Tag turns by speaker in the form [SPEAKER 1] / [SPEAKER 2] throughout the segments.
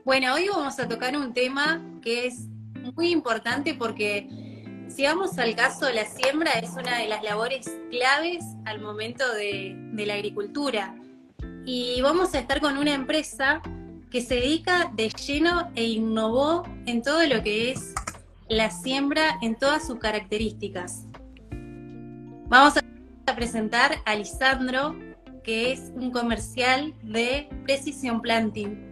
[SPEAKER 1] Bueno, hoy vamos a tocar un tema que es muy importante porque si vamos al caso, la siembra es una de las labores claves al momento de la agricultura. Y vamos a estar con una empresa que se dedica de lleno e innovó en todo lo que es la siembra en todas sus características. Vamos a presentar a Lisandro, que es un comercial de Precision Planting.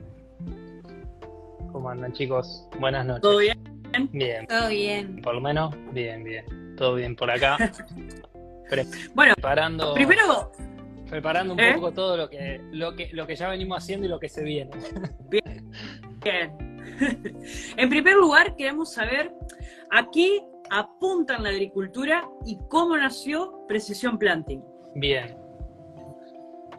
[SPEAKER 2] ¿Cómo andan, chicos? Buenas noches.
[SPEAKER 3] ¿Todo bien?
[SPEAKER 2] Bien.
[SPEAKER 1] Todo bien.
[SPEAKER 2] Por lo menos, bien. Todo bien por acá.
[SPEAKER 3] Bueno,
[SPEAKER 2] Preparando un poco todo lo que ya venimos haciendo y lo que se viene.
[SPEAKER 3] Bien. En primer lugar, queremos saber a qué apunta en la agricultura y cómo nació Precision Planting.
[SPEAKER 2] Bien.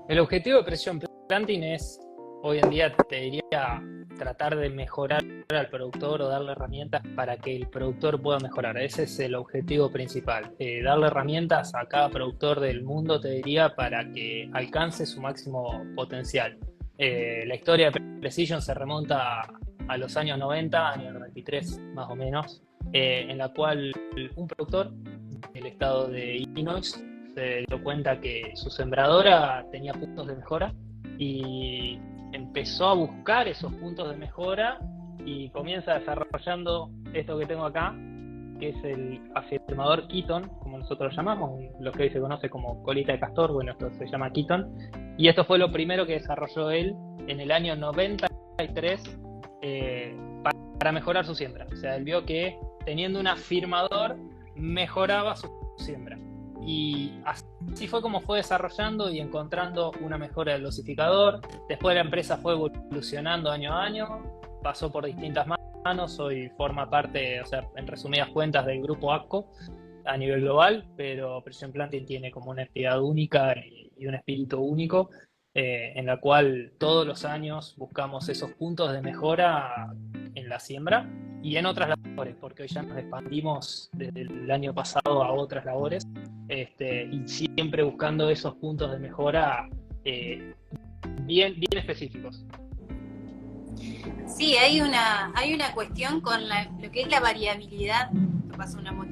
[SPEAKER 2] El objetivo de Precision Planting es, hoy en día, te diría, tratar de mejorar al productor o darle herramientas para que el productor pueda mejorar. Ese es el objetivo principal. Darle herramientas a cada productor del mundo, te diría, para que alcance su máximo potencial. La historia de Precision se remonta a los años 90, año 93 más o menos, en la cual un productor del estado de Illinois se dio cuenta que su sembradora tenía puntos de mejora y empezó a buscar esos puntos de mejora y comienza desarrollando esto que tengo acá, que es el afirmador Keaton, como nosotros lo llamamos, lo que hoy se conoce como colita de castor. Bueno, esto se llama Keaton, y esto fue lo primero que desarrolló él en el año 93 para mejorar su siembra. O sea, él vio que teniendo un afirmador mejoraba su siembra. Y así fue como fue desarrollando y encontrando una mejora del dosificador. Después la empresa fue evolucionando año a año, pasó por distintas manos, hoy forma parte, o sea, en resumidas cuentas, del grupo AGCO a nivel global, pero Precision Planting tiene como una entidad única y un espíritu único, en la cual todos los años buscamos esos puntos de mejora en la siembra y en otras labores, porque hoy ya nos expandimos desde el año pasado a otras labores, y siempre buscando esos puntos de mejora bien específicos.
[SPEAKER 1] Sí, hay una cuestión con lo que es la variabilidad. Pasó una moto.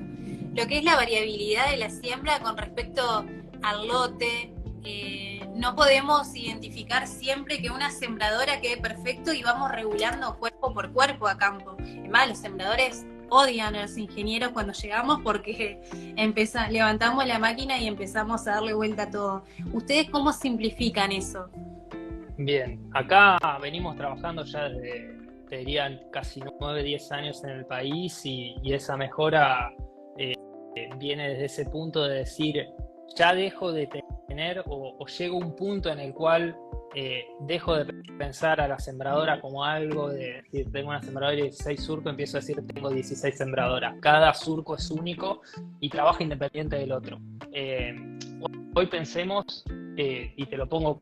[SPEAKER 1] Lo que es la variabilidad de la siembra con respecto al lote. No podemos identificar siempre que una sembradora quede perfecto y vamos regulando cuerpo por cuerpo a campo. Además, los sembradores odian a los ingenieros cuando llegamos porque levantamos la máquina y empezamos a darle vuelta a todo. ¿Ustedes cómo simplifican eso?
[SPEAKER 2] Bien, acá venimos trabajando ya desde, te dirían, casi 9-10 años en el país y esa mejora viene desde ese punto de decir, ya dejo de tener o llego a un punto en el cual dejo de pensar a la sembradora como algo de decir, tengo una sembradora de 16 surcos, empiezo a decir, tengo 16 sembradoras. Cada surco es único y trabaja independiente del otro. Hoy pensemos, y te lo pongo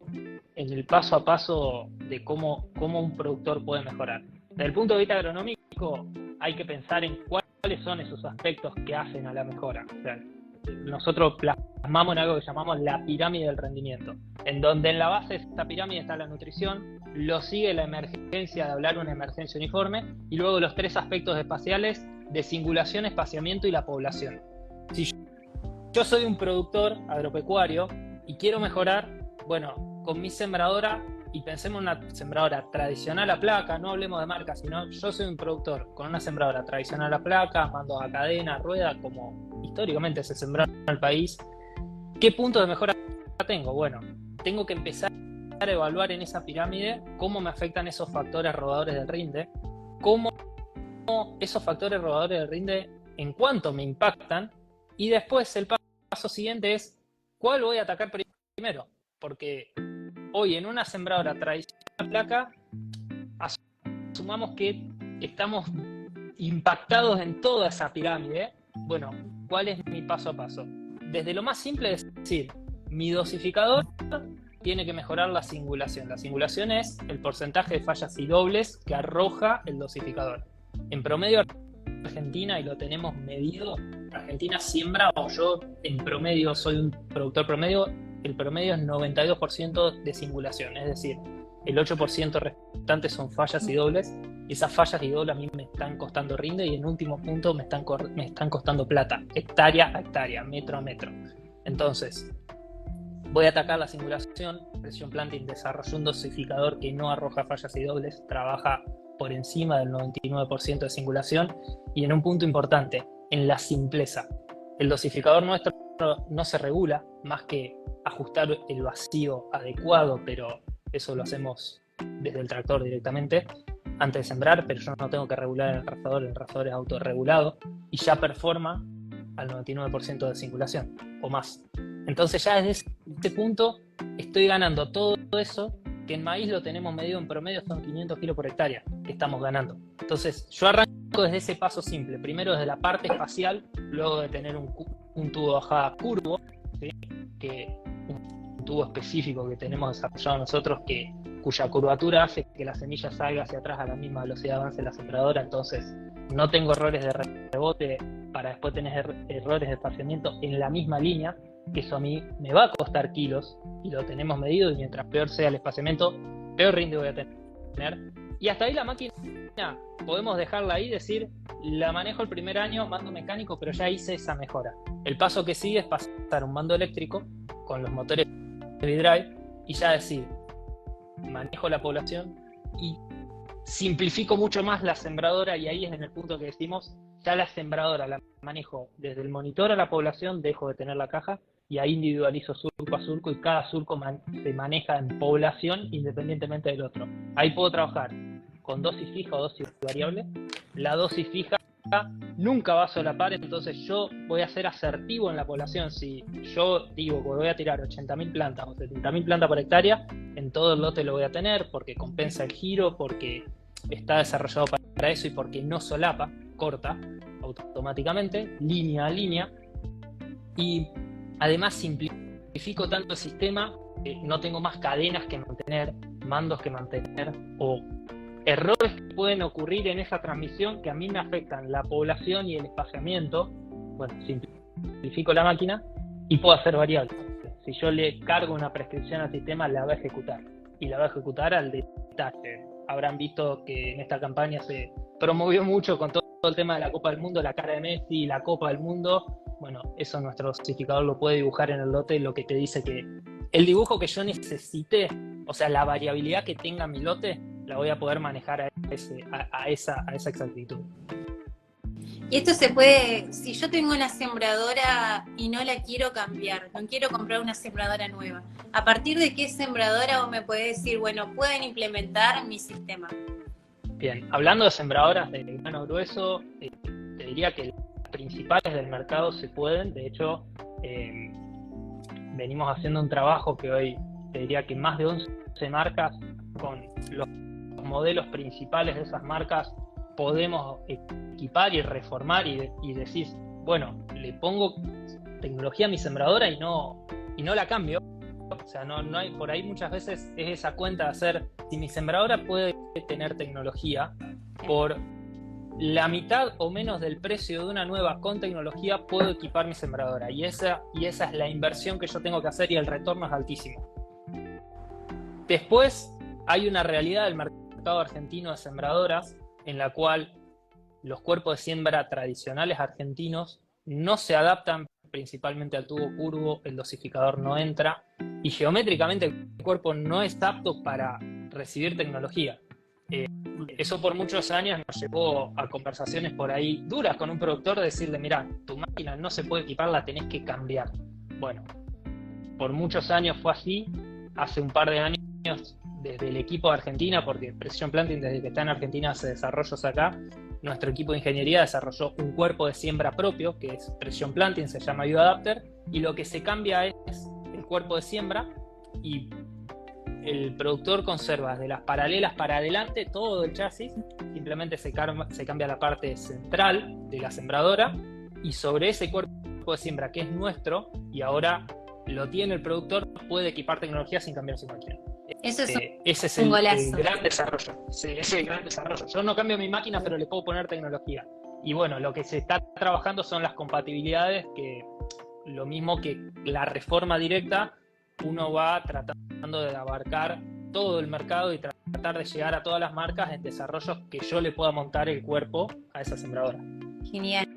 [SPEAKER 2] en el paso a paso de cómo un productor puede mejorar. Desde el punto de vista agronómico, hay que pensar en cuáles son esos aspectos que hacen a la mejora. O sea, nosotros plasmamos en algo que llamamos la pirámide del rendimiento, en donde en la base de esta pirámide está la nutrición, lo sigue la emergencia de hablar una emergencia uniforme, y luego los tres aspectos espaciales de singulación, espaciamiento y la población. Si yo soy un productor agropecuario y quiero mejorar, bueno, con mi sembradora, y pensemos en una sembradora tradicional a placa, no hablemos de marca, sino yo soy un productor con una sembradora tradicional a placa, mandos a cadena, rueda, como históricamente se sembraron en el país. ¿Qué punto de mejora tengo? Bueno, tengo que empezar a evaluar en esa pirámide cómo me afectan esos factores robadores del rinde, cómo esos factores robadores del rinde, en cuánto me impactan, y después el paso siguiente es ¿cuál voy a atacar primero? Porque hoy en una sembradora tradicional a placa, asumamos que estamos impactados en toda esa pirámide. Bueno, ¿cuál es mi paso a paso? Desde lo más simple es decir, mi dosificador tiene que mejorar la singulación. La singulación es el porcentaje de fallas y dobles que arroja el dosificador. En promedio, Argentina, y lo tenemos medido, Argentina siembra, o yo en promedio soy un productor promedio, el promedio es 92% de singulación. Es decir, el 8% restante son fallas y dobles, y esas fallas y dobles a mí me están costando rinde y en último punto me están costando plata, hectárea a hectárea, metro a metro. Entonces, voy a atacar la simulación. Precision Planting desarrolló un dosificador que no arroja fallas y dobles, trabaja por encima del 99% de singulación, y en un punto importante, en la simpleza. El dosificador nuestro no se regula más que ajustar el vacío adecuado, pero eso lo hacemos desde el tractor directamente antes de sembrar, pero yo no tengo que regular el rasador es autorregulado y ya performa al 99% de singulación o más. Entonces ya desde este punto estoy ganando todo eso que en maíz lo tenemos medido en promedio, son 500 kilos por hectárea que estamos ganando. Entonces yo arranco desde ese paso simple, primero desde la parte espacial, luego de tener un tubo de bajada curvo, ¿sí? Un tubo específico que tenemos desarrollado nosotros cuya curvatura hace que la semilla salga hacia atrás a la misma velocidad de avance de la sembradora, entonces no tengo errores de rebote para después tener errores de espaciamiento en la misma línea, que eso a mí me va a costar kilos y lo tenemos medido, y mientras peor sea el espaciamiento, peor rinde voy a tener. Y hasta ahí la máquina podemos dejarla ahí, decir, la manejo el primer año, mando mecánico, pero ya hice esa mejora. El paso que sigue es pasar un mando eléctrico con los motores Heavy Drive y ya decir, manejo la población y simplifico mucho más la sembradora, y ahí es en el punto que decimos, ya la sembradora la manejo desde el monitor a la población, dejo de tener la caja y ahí individualizo surco a surco, y cada surco se maneja en población independientemente del otro. Ahí puedo trabajar con dosis fija o dosis variable. La dosis fija nunca va a solapar, entonces yo voy a ser asertivo en la población. Si yo digo que voy a tirar 80.000 plantas o 70.000 plantas por hectárea, en todo el lote lo voy a tener porque compensa el giro, porque está desarrollado para eso y porque no solapa, corta automáticamente, línea a línea, y además simplifico tanto el sistema que no tengo más cadenas que mantener, mandos que mantener, o errores que pueden ocurrir en esa transmisión que a mí me afectan la población y el espaciamiento. Bueno, simplifico la máquina y puedo hacer variables. Si yo le cargo una prescripción al sistema, la va a ejecutar, y la va a ejecutar al detalle. Habrán visto que en esta campaña se promovió mucho con todo el tema de la Copa del Mundo, la cara de Messi y la Copa del Mundo. Bueno, eso nuestro dosificador lo puede dibujar en el lote, lo que te dice que el dibujo que yo necesite, o sea, la variabilidad que tenga mi lote, la voy a poder manejar a esa exactitud.
[SPEAKER 1] Y esto se puede, si yo tengo una sembradora y no la quiero cambiar, no quiero comprar una sembradora nueva, ¿a partir de qué sembradora vos me podés decir, bueno, pueden implementar mi sistema?
[SPEAKER 2] Bien, hablando de sembradoras de grano grueso, te diría que las principales del mercado se pueden. De hecho, venimos haciendo un trabajo que hoy te diría que más de 11 marcas, con los modelos principales de esas marcas, podemos equipar y reformar y decir, bueno, le pongo tecnología a mi sembradora y no la cambio. O sea, no hay, por ahí muchas veces es esa cuenta de hacer, si mi sembradora puede tener tecnología, por la mitad o menos del precio de una nueva con tecnología, puedo equipar mi sembradora. Y esa es la inversión que yo tengo que hacer, y el retorno es altísimo. Después hay una realidad del mercado argentino de sembradoras, en la cual los cuerpos de siembra tradicionales argentinos no se adaptan principalmente al tubo curvo, el dosificador no entra, y geométricamente el cuerpo no es apto para recibir tecnología. Eso por muchos años nos llevó a conversaciones por ahí duras con un productor, de decirle, mirá, tu máquina no se puede equipar, la tenés que cambiar. Bueno, por muchos años fue así. Hace un par de años, desde el equipo de Argentina, porque Precision Planting desde que está en Argentina hace desarrollos acá, nuestro equipo de ingeniería desarrolló un cuerpo de siembra propio, que es Precision Planting, se llama Bioadapter, y lo que se cambia es el cuerpo de siembra, y el productor conserva de las paralelas para adelante todo el chasis, simplemente se cambia la parte central de la sembradora, y sobre ese cuerpo de siembra que es nuestro, y ahora lo tiene el productor, puede equipar tecnología sin cambiar su máquina.
[SPEAKER 1] Eso es
[SPEAKER 2] ese es
[SPEAKER 1] un
[SPEAKER 2] el
[SPEAKER 1] golazo.
[SPEAKER 2] gran desarrollo. Sí, ese es el gran desarrollo. Yo no cambio mi máquina, pero le puedo poner tecnología. Y bueno, lo que se está trabajando son las compatibilidades, que lo mismo que la reforma directa, uno va tratando de abarcar todo el mercado y tratar de llegar a todas las marcas en desarrollos que yo le pueda montar el cuerpo a esa sembradora.
[SPEAKER 1] Genial.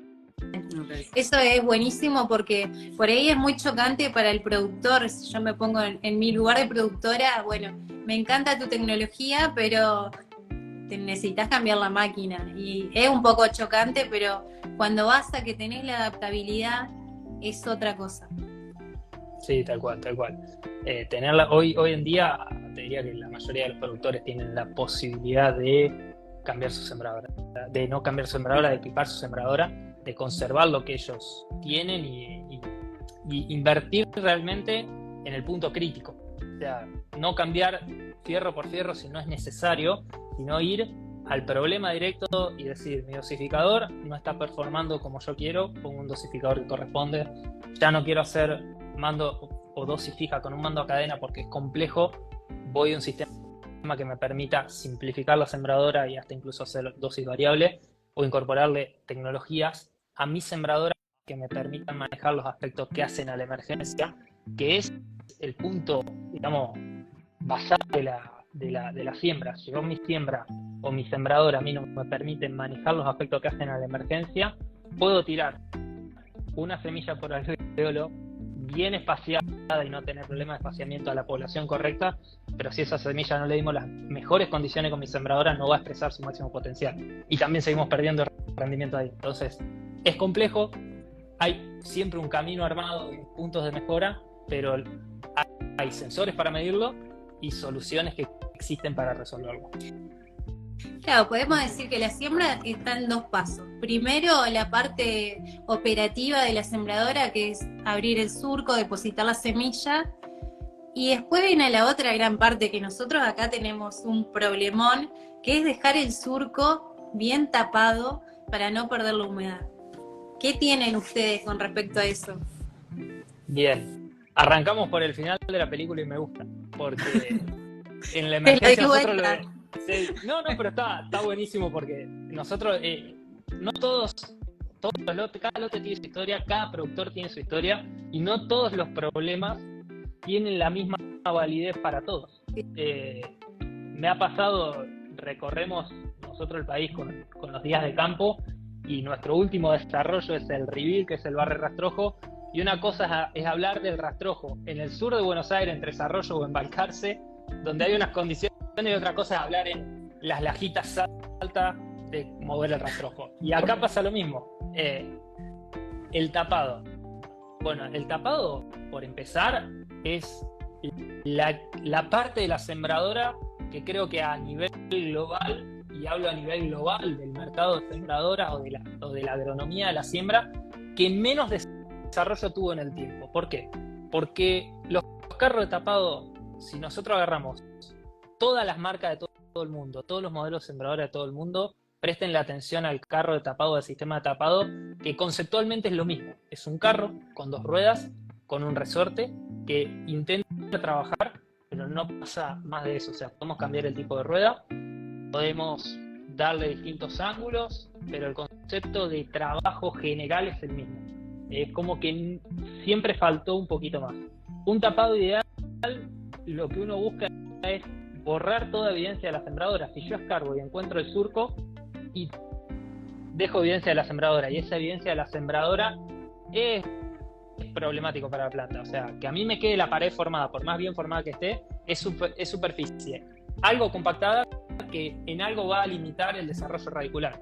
[SPEAKER 3] Okay.
[SPEAKER 1] Eso es buenísimo porque por ahí es muy chocante para el productor. Si yo me pongo en mi lugar de productora, bueno, me encanta tu tecnología, pero te necesitas cambiar la máquina. Y es un poco chocante, pero cuando vas a que tenés la adaptabilidad, es otra cosa.
[SPEAKER 2] Sí, tal cual, tal cual. Tenerla hoy en día, te diría que la mayoría de los productores tienen la posibilidad de cambiar su sembradora, de no cambiar su sembradora, de equipar su sembradora, de conservar lo que ellos tienen y invertir realmente en el punto crítico. O sea, no cambiar fierro por fierro si no es necesario, sino ir al problema directo y decir, mi dosificador no está performando como yo quiero, pongo un dosificador que corresponde, ya no quiero hacer mando o dosis fija con un mando a cadena porque es complejo, voy a un sistema que me permita simplificar la sembradora y hasta incluso hacer dosis variable o incorporarle tecnologías a mi sembradora que me permitan manejar los aspectos que hacen a la emergencia, que es el punto, digamos, basal de la siembra. Si yo mi siembra o mi sembradora a mí no me permiten manejar los aspectos que hacen a la emergencia, puedo tirar una semilla por alveolo bien espaciada y no tener problemas de espaciamiento a la población correcta, pero si esa semilla no le dimos las mejores condiciones con mi sembradora, no va a expresar su máximo potencial. Y también seguimos perdiendo rendimiento ahí. Entonces, es complejo, hay siempre un camino armado de puntos de mejora, pero hay sensores para medirlo y soluciones que existen para resolverlo.
[SPEAKER 1] Claro, podemos decir que la siembra está en dos pasos. Primero, la parte operativa de la sembradora, que es abrir el surco, depositar la semilla, y después viene la otra gran parte, que nosotros acá tenemos un problemón, que es dejar el surco bien tapado para no perder la humedad. ¿Qué tienen ustedes con respecto a eso?
[SPEAKER 2] Bien, arrancamos por el final de la película y me gusta, porque en la emergencia nosotros no, pero está buenísimo porque nosotros, no todos los lotes, cada lote tiene su historia, cada productor tiene su historia y no todos los problemas tienen la misma validez para todos. Me ha pasado, recorremos nosotros el país con los días de campo y nuestro último desarrollo es el reveal, que es el barrio rastrojo, y una cosa es hablar del rastrojo en el sur de Buenos Aires, entre Desarrollo o Embalcarce, donde hay unas condiciones, y otra cosa es hablar en las lajitas altas de mover el rastrojo. Y acá pasa lo mismo. El tapado. Bueno, el tapado, por empezar, es la parte de la sembradora que creo que a nivel global, y hablo a nivel global del mercado de sembradoras o de la agronomía de la siembra, que menos desarrollo tuvo en el tiempo. ¿Por qué? Porque los carros de tapado, si nosotros agarramos todas las marcas de todo el mundo, todos los modelos de sembradora de todo el mundo, presten la atención al carro de tapado, del sistema de tapado, que conceptualmente es lo mismo. Es un carro con dos ruedas, con un resorte, que intenta trabajar, pero no pasa más de eso. O sea, podemos cambiar el tipo de rueda, podemos darle distintos ángulos, pero el concepto de trabajo general es el mismo. Es como que siempre faltó un poquito más. Un tapado ideal, lo que uno busca es borrar toda evidencia de la sembradora. Si yo escarbo y encuentro el surco y dejo evidencia de la sembradora, y esa evidencia de la sembradora es problemático para la planta. O sea, que a mí me quede la pared formada, por más bien formada que esté, es superficie algo compactada que en algo va a limitar el desarrollo radicular.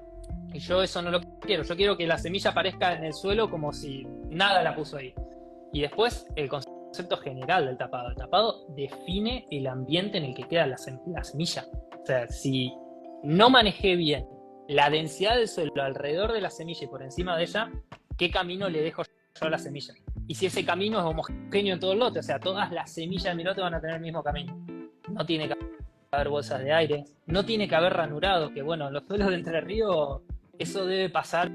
[SPEAKER 2] Y yo eso no lo quiero. Yo quiero que la semilla aparezca en el suelo como si nada la puso ahí. Y después el concepto general del tapado. El tapado define el ambiente en el que queda la semilla. O sea, si no manejé bien la densidad del suelo alrededor de la semilla y por encima de ella, ¿qué camino le dejo yo a la semilla? Y si ese camino es homogéneo en todo el lote, o sea, todas las semillas de mi lote van a tener el mismo camino. No tiene que haber bolsas de aire, no tiene que haber ranurado, que bueno, en los suelos de Entre Ríos eso debe pasar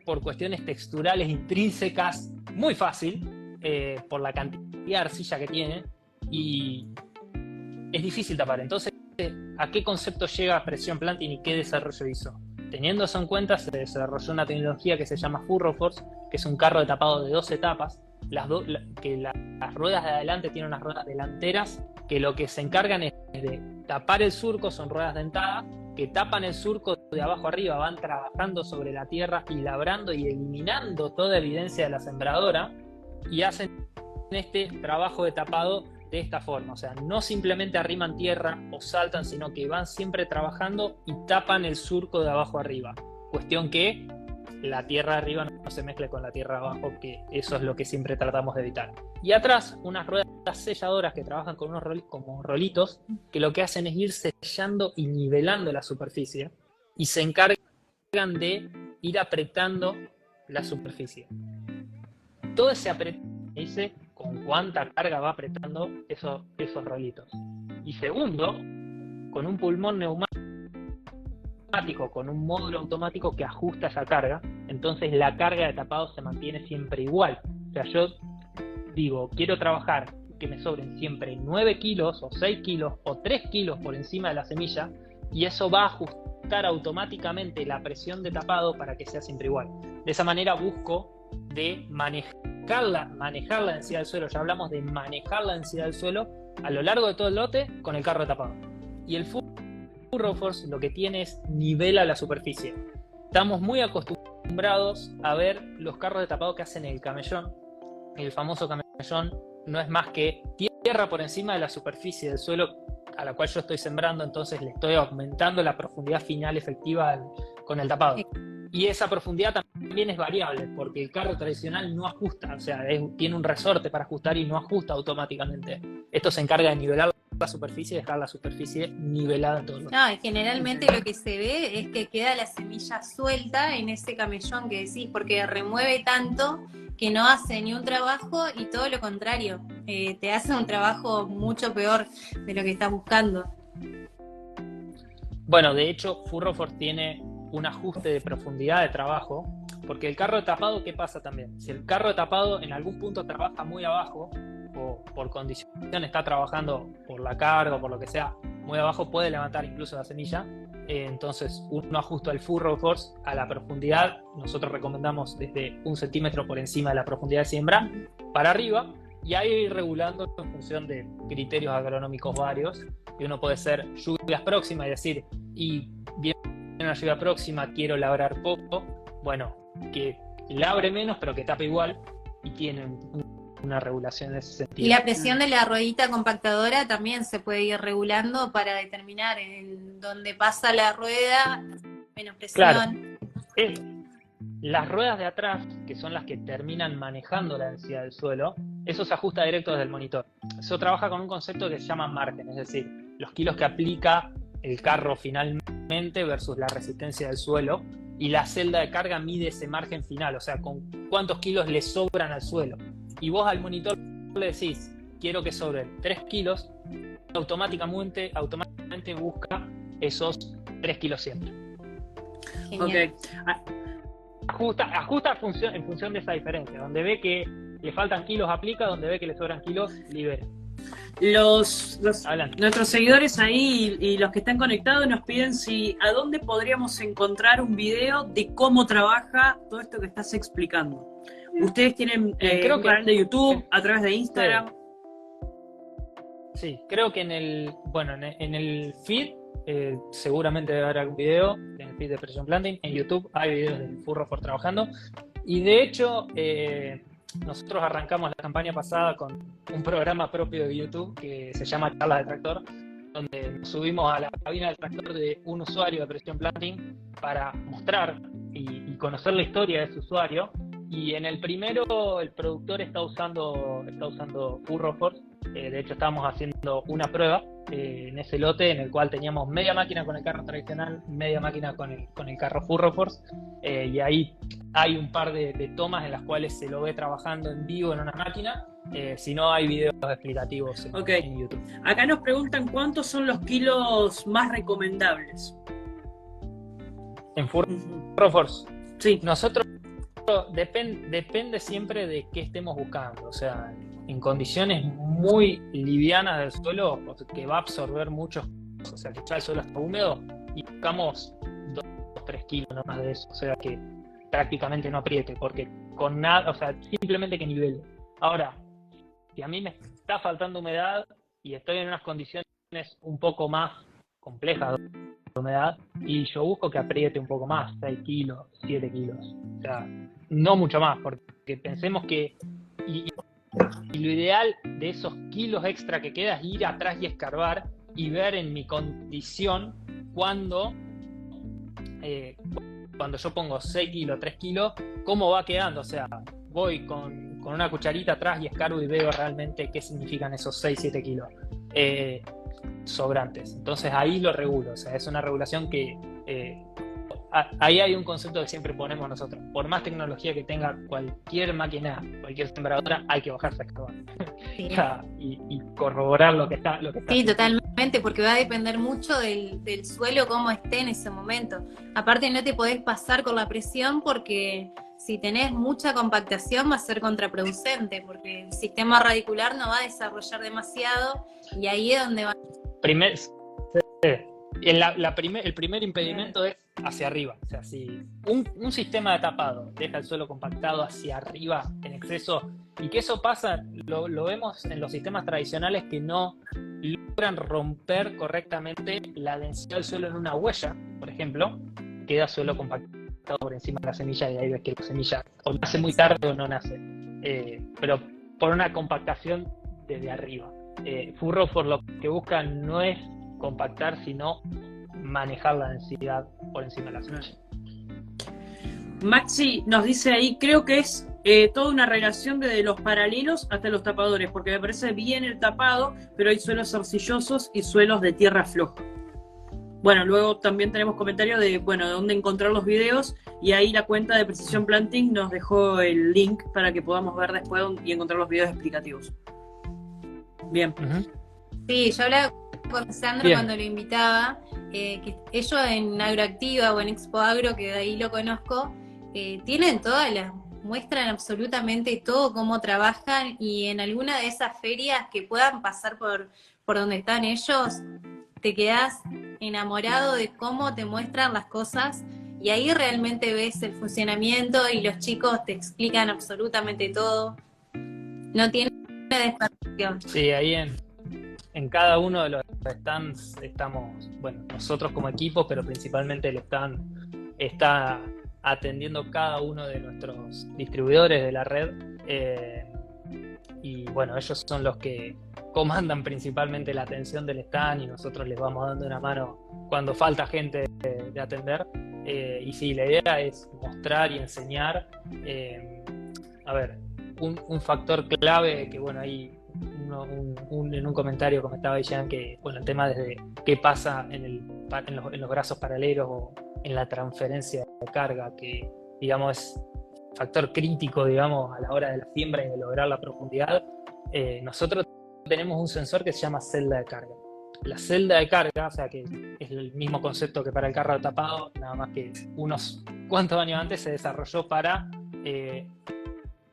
[SPEAKER 2] por cuestiones texturales intrínsecas muy fácil, por la cantidad de arcilla que tiene, y es difícil tapar. Entonces, ¿a qué concepto llega Presión Planting y qué desarrollo hizo? Teniendo eso en cuenta, se desarrolló una tecnología que se llama Furroforce, que es un carro de tapado de 2 etapas, las ruedas de adelante tienen unas ruedas delanteras que lo que se encargan es de tapar el surco, son ruedas dentadas, que tapan el surco de abajo arriba, van trabajando sobre la tierra y labrando y eliminando toda evidencia de la sembradora, y hacen este trabajo de tapado de esta forma. O sea, no simplemente arriman tierra o saltan, sino que van siempre trabajando y tapan el surco de abajo arriba. Cuestión que la tierra de arriba no se mezcle con la tierra de abajo, que eso es lo que siempre tratamos de evitar. Y atrás, unas ruedas selladoras que trabajan con unos como rolitos, que lo que hacen es ir sellando y nivelando la superficie, y se encargan de ir apretando la superficie. Todo ese apretado dice con cuánta carga va apretando esos rolitos. Y segundo, con un pulmón neumático, con un módulo automático que ajusta esa carga, entonces la carga de tapado se mantiene siempre igual. O sea, yo digo, quiero trabajar que me sobren siempre 9 kilos o 6 kilos o 3 kilos por encima de la semilla, y eso va a ajustar automáticamente la presión de tapado para que sea siempre igual. De esa manera busco de manejar la densidad del suelo. Ya hablamos de manejar la densidad del suelo a lo largo de todo el lote con el carro de tapado. Y el Furroforce lo que tiene es nivela la superficie. Estamos muy acostumbrados a ver los carros de tapado que hacen el camellón. El famoso camellón no es más que tierra por encima de la superficie del suelo a la cual yo estoy sembrando, entonces le estoy aumentando la profundidad final efectiva con el tapado. Y esa profundidad también es variable, porque el carro tradicional no ajusta, o sea, tiene un resorte para ajustar y no ajusta automáticamente. Esto se encarga de nivelar la superficie y dejar la superficie nivelada en todo el mundo.
[SPEAKER 1] No, y generalmente lo que se ve es que queda la semilla suelta en ese camellón que decís, porque remueve tanto que no hace ni un trabajo, y todo lo contrario, te hace un trabajo mucho peor de lo que estás buscando.
[SPEAKER 2] Bueno, de hecho, Furroforce tiene un ajuste de profundidad de trabajo, porque el carro de tapado, ¿qué pasa también? Si el carro de tapado en algún punto trabaja muy abajo, o por condición está trabajando por la carga o por lo que sea, muy abajo, puede levantar incluso la semilla. Entonces uno ajusta el Furroforce a la profundidad. Nosotros recomendamos desde 1 centímetro por encima de la profundidad de siembra para arriba, y ahí ir regulando en función de criterios agronómicos varios. Y uno puede ser lluvias próximas y decir, y viene una lluvia próxima, quiero labrar poco, bueno, que labre menos pero que tape igual, y tiene una regulación en ese sentido.
[SPEAKER 1] Y la presión de la ruedita compactadora también se puede ir regulando para determinar en dónde pasa la rueda, menos presión.
[SPEAKER 2] Claro. Las ruedas de atrás, que son las que terminan manejando la densidad del suelo, eso se ajusta directo desde el monitor. Eso trabaja con un concepto que se llama margen, es decir, los kilos que aplica el carro finalmente versus la resistencia del suelo, y la celda de carga mide ese margen final, o sea, con cuántos kilos le sobran al suelo. Y vos al monitor le decís, quiero que sobren 3 kilos, automáticamente busca esos 3 kilos siempre.
[SPEAKER 1] Genial.
[SPEAKER 2] Okay. Ajusta en función de esa diferencia. Donde ve que le faltan kilos aplica, donde ve que le sobran kilos libera.
[SPEAKER 3] Nuestros seguidores ahí y los que están conectados nos piden a dónde podríamos encontrar un video de cómo trabaja todo esto que estás explicando. Ustedes tienen un canal de YouTube, a través de Instagram.
[SPEAKER 2] Sí, creo que en el feed seguramente debe haber algún video, en el feed de Precision Planting. En YouTube hay videos del Furroforce trabajando, y de hecho nosotros arrancamos la campaña pasada con un programa propio de YouTube que se llama Charlas de Tractor, donde nos subimos a la cabina del tractor de un usuario de Precision Planting para mostrar y conocer la historia de ese usuario. Y en el primero el productor está usando Furroforce. De hecho estábamos haciendo una prueba en ese lote en el cual teníamos media máquina con el carro tradicional, media máquina con el carro Furroforce, y ahí hay un par de tomas en las cuales se lo ve trabajando en vivo en una máquina. Si no, hay videos explicativos en YouTube.
[SPEAKER 3] Acá nos preguntan cuántos son los kilos más recomendables
[SPEAKER 2] en Furroforce.
[SPEAKER 3] Sí.
[SPEAKER 2] Nosotros depende siempre de qué estemos buscando. O sea, en condiciones muy livianas del suelo, que va a absorber muchos, o sea, que ya el suelo está húmedo, y buscamos 2 o 3 kilos no más de eso. O sea, que prácticamente no apriete, porque con nada, o sea, simplemente que nivele. Ahora, si a mí me está faltando humedad y estoy en unas condiciones un poco más complejas de humedad, y yo busco que apriete un poco más, 6 kilos, 7 kilos. O sea, no mucho más, porque pensemos que y lo ideal de esos kilos extra que queda es ir atrás y escarbar y ver en mi condición cuando yo pongo 6 kilos, 3 kilos, cómo va quedando. O sea, voy con una cucharita atrás y escarbo y veo realmente qué significan esos 6, 7 kilos sobrantes. Entonces ahí lo regulo. O sea, es una regulación que ahí hay un concepto que siempre ponemos nosotros. Por más tecnología que tenga cualquier máquina, cualquier sembradora, hay que bajarse a escarbar.
[SPEAKER 1] Sí.
[SPEAKER 2] y corroborar lo que está.
[SPEAKER 1] Sí,
[SPEAKER 2] haciendo.
[SPEAKER 1] totalmente, porque va a depender mucho del suelo, cómo esté en ese momento. Aparte, no te podés pasar con la presión, porque si tenés mucha compactación va a ser contraproducente, porque el sistema radicular no va a desarrollar demasiado, y ahí es donde va.
[SPEAKER 2] El primer impedimento es hacia arriba. O sea, si un sistema de tapado deja el suelo compactado hacia arriba en exceso, y que eso pasa, lo vemos en los sistemas tradicionales que no logran romper correctamente la densidad del suelo en una huella, por ejemplo, queda suelo compactado por encima de la semilla, y ahí ves que la semilla o nace muy tarde o no nace, pero por una compactación desde arriba. Furrow por lo que busca no es compactar, sino manejar la densidad por encima de la semilla.
[SPEAKER 3] Maxi nos dice ahí, creo que es toda una relación desde los paralelos hasta los tapadores, porque me parece bien el tapado, pero hay suelos arcillosos y suelos de tierra floja. Bueno, luego también tenemos comentarios de dónde encontrar los videos, y ahí la cuenta de Precision Planting nos dejó el link para que podamos ver después y encontrar los videos explicativos. Bien.
[SPEAKER 1] Sí, yo hablaba con Sandro cuando lo invitaba, que ellos en Agroactiva o en Expo Agro, que de ahí lo conozco, tienen muestran absolutamente todo, cómo trabajan, y en alguna de esas ferias que puedan pasar por donde están ellos, te quedás enamorado de cómo te muestran las cosas, y ahí realmente ves el funcionamiento, y los chicos te explican absolutamente todo. No tiene desperdicio.
[SPEAKER 2] Sí, ahí en cada uno de los stands estamos, nosotros como equipo, pero principalmente el stand está atendiendo cada uno de nuestros distribuidores de la red, y ellos son los que comandan principalmente la atención del stand, y nosotros les vamos dando una mano cuando falta gente de atender, y sí, la idea es mostrar y enseñar. Un factor clave que ahí en un comentario comentaba Jean que el tema desde qué pasa en los brazos paralelos o en la transferencia de carga, que digamos es factor crítico, digamos, a la hora de la siembra y de lograr la profundidad. Nosotros tenemos un sensor que se llama celda de carga. La celda de carga, o sea que es el mismo concepto que para el carro tapado, nada más que unos cuantos años antes se desarrolló para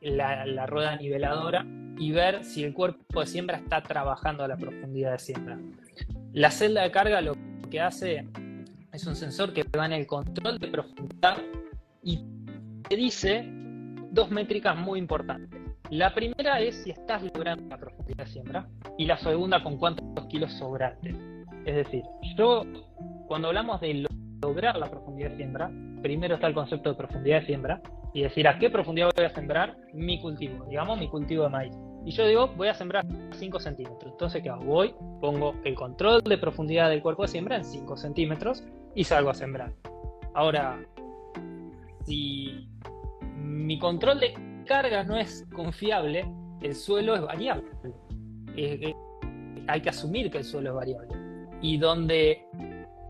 [SPEAKER 2] la rueda niveladora y ver si el cuerpo de siembra está trabajando a la profundidad de siembra. La celda de carga lo que hace es un sensor que va en el control de profundidad y te dice dos métricas muy importantes. La primera es si estás logrando la profundidad de siembra, y la segunda con cuántos kilos sobrantes. Es decir, cuando hablamos de lograr la profundidad de siembra, primero está el concepto de profundidad de siembra, y decir a qué profundidad voy a sembrar mi cultivo, digamos mi cultivo de maíz. Y yo digo, voy a sembrar 5 centímetros. Entonces, ¿qué hago? Pongo el control de profundidad del cuerpo de siembra en 5 centímetros y salgo a sembrar. Ahora, si mi control de carga no es confiable, el suelo es variable. Hay que asumir que el suelo es variable. Y donde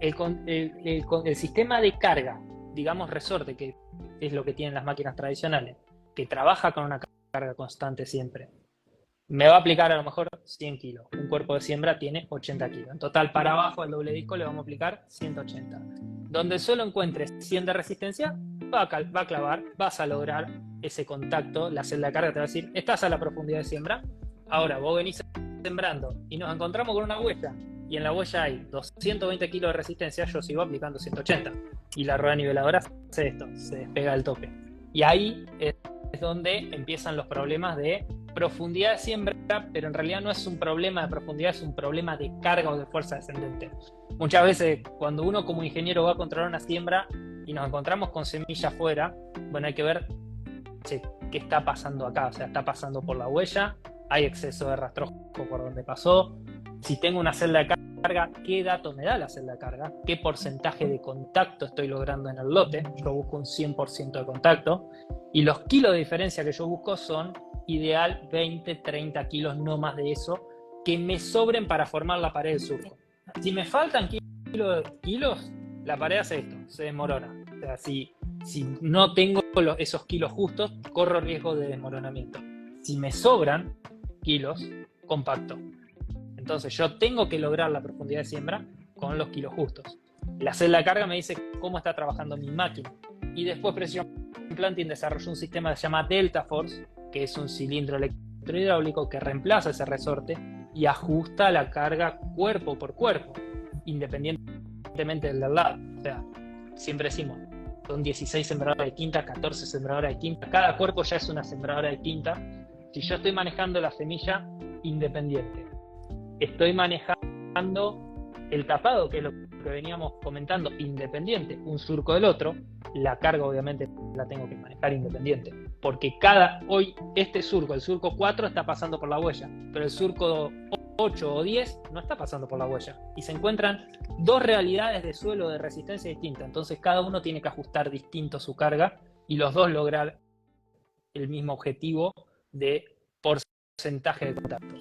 [SPEAKER 2] el sistema de carga, digamos resorte, que es lo que tienen las máquinas tradicionales, que trabaja con una carga constante siempre, me va a aplicar a lo mejor 100 kilos. Un cuerpo de siembra tiene 80 kilos. En total, para abajo, al doble disco le vamos a aplicar 180. Donde el suelo encuentre 100 de resistencia, va a clavar, vas a lograr ese contacto. La celda de carga te va a decir, estás a la profundidad de siembra. Ahora, vos venís sembrando y nos encontramos con una huella, y en la huella hay 220 kilos de resistencia, yo sigo aplicando 180. Y la rueda niveladora hace esto, se despega del tope. Y ahí es donde empiezan los problemas de profundidad de siembra, pero en realidad no es un problema de profundidad, es un problema de carga o de fuerza descendente. Muchas veces cuando uno como ingeniero va a controlar una siembra y nos encontramos con semilla afuera, bueno, hay que ver qué está pasando acá, o sea, está pasando por la huella, hay exceso de rastrojo por donde pasó, si tengo una celda de carga, ¿qué dato me da la celda de carga? ¿Qué porcentaje de contacto estoy logrando en el lote? Yo busco un 100% de contacto, y los kilos de diferencia que yo busco son ideal 20, 30 kilos, no más de eso, que me sobren para formar la pared del surco. Si me faltan kilos, la pared hace esto, se desmorona. O sea, si no tengo esos kilos justos, corro riesgo de desmoronamiento. Si me sobran kilos, compacto. Entonces yo tengo que lograr la profundidad de siembra con los kilos justos. La celda de carga me dice cómo está trabajando mi máquina. Y después Precision Planting desarrolló un sistema que se llama Delta Force, que es un cilindro electrohidráulico que reemplaza ese resorte y ajusta la carga cuerpo por cuerpo, independientemente del lado. O sea, siempre decimos, son 16 sembradoras de quinta, 14 sembradoras de quinta, cada cuerpo ya es una sembradora de quinta. Si yo estoy manejando la semilla independiente, estoy manejando el tapado, que es lo que veníamos comentando, independiente, un surco del otro, la carga obviamente la tengo que manejar independiente, porque hoy este surco, el surco 4 está pasando por la huella, pero el surco 8 o 10 no está pasando por la huella, y se encuentran dos realidades de suelo de resistencia distintas, entonces cada uno tiene que ajustar distinto su carga, y los dos lograr el mismo objetivo de porcentaje de contacto.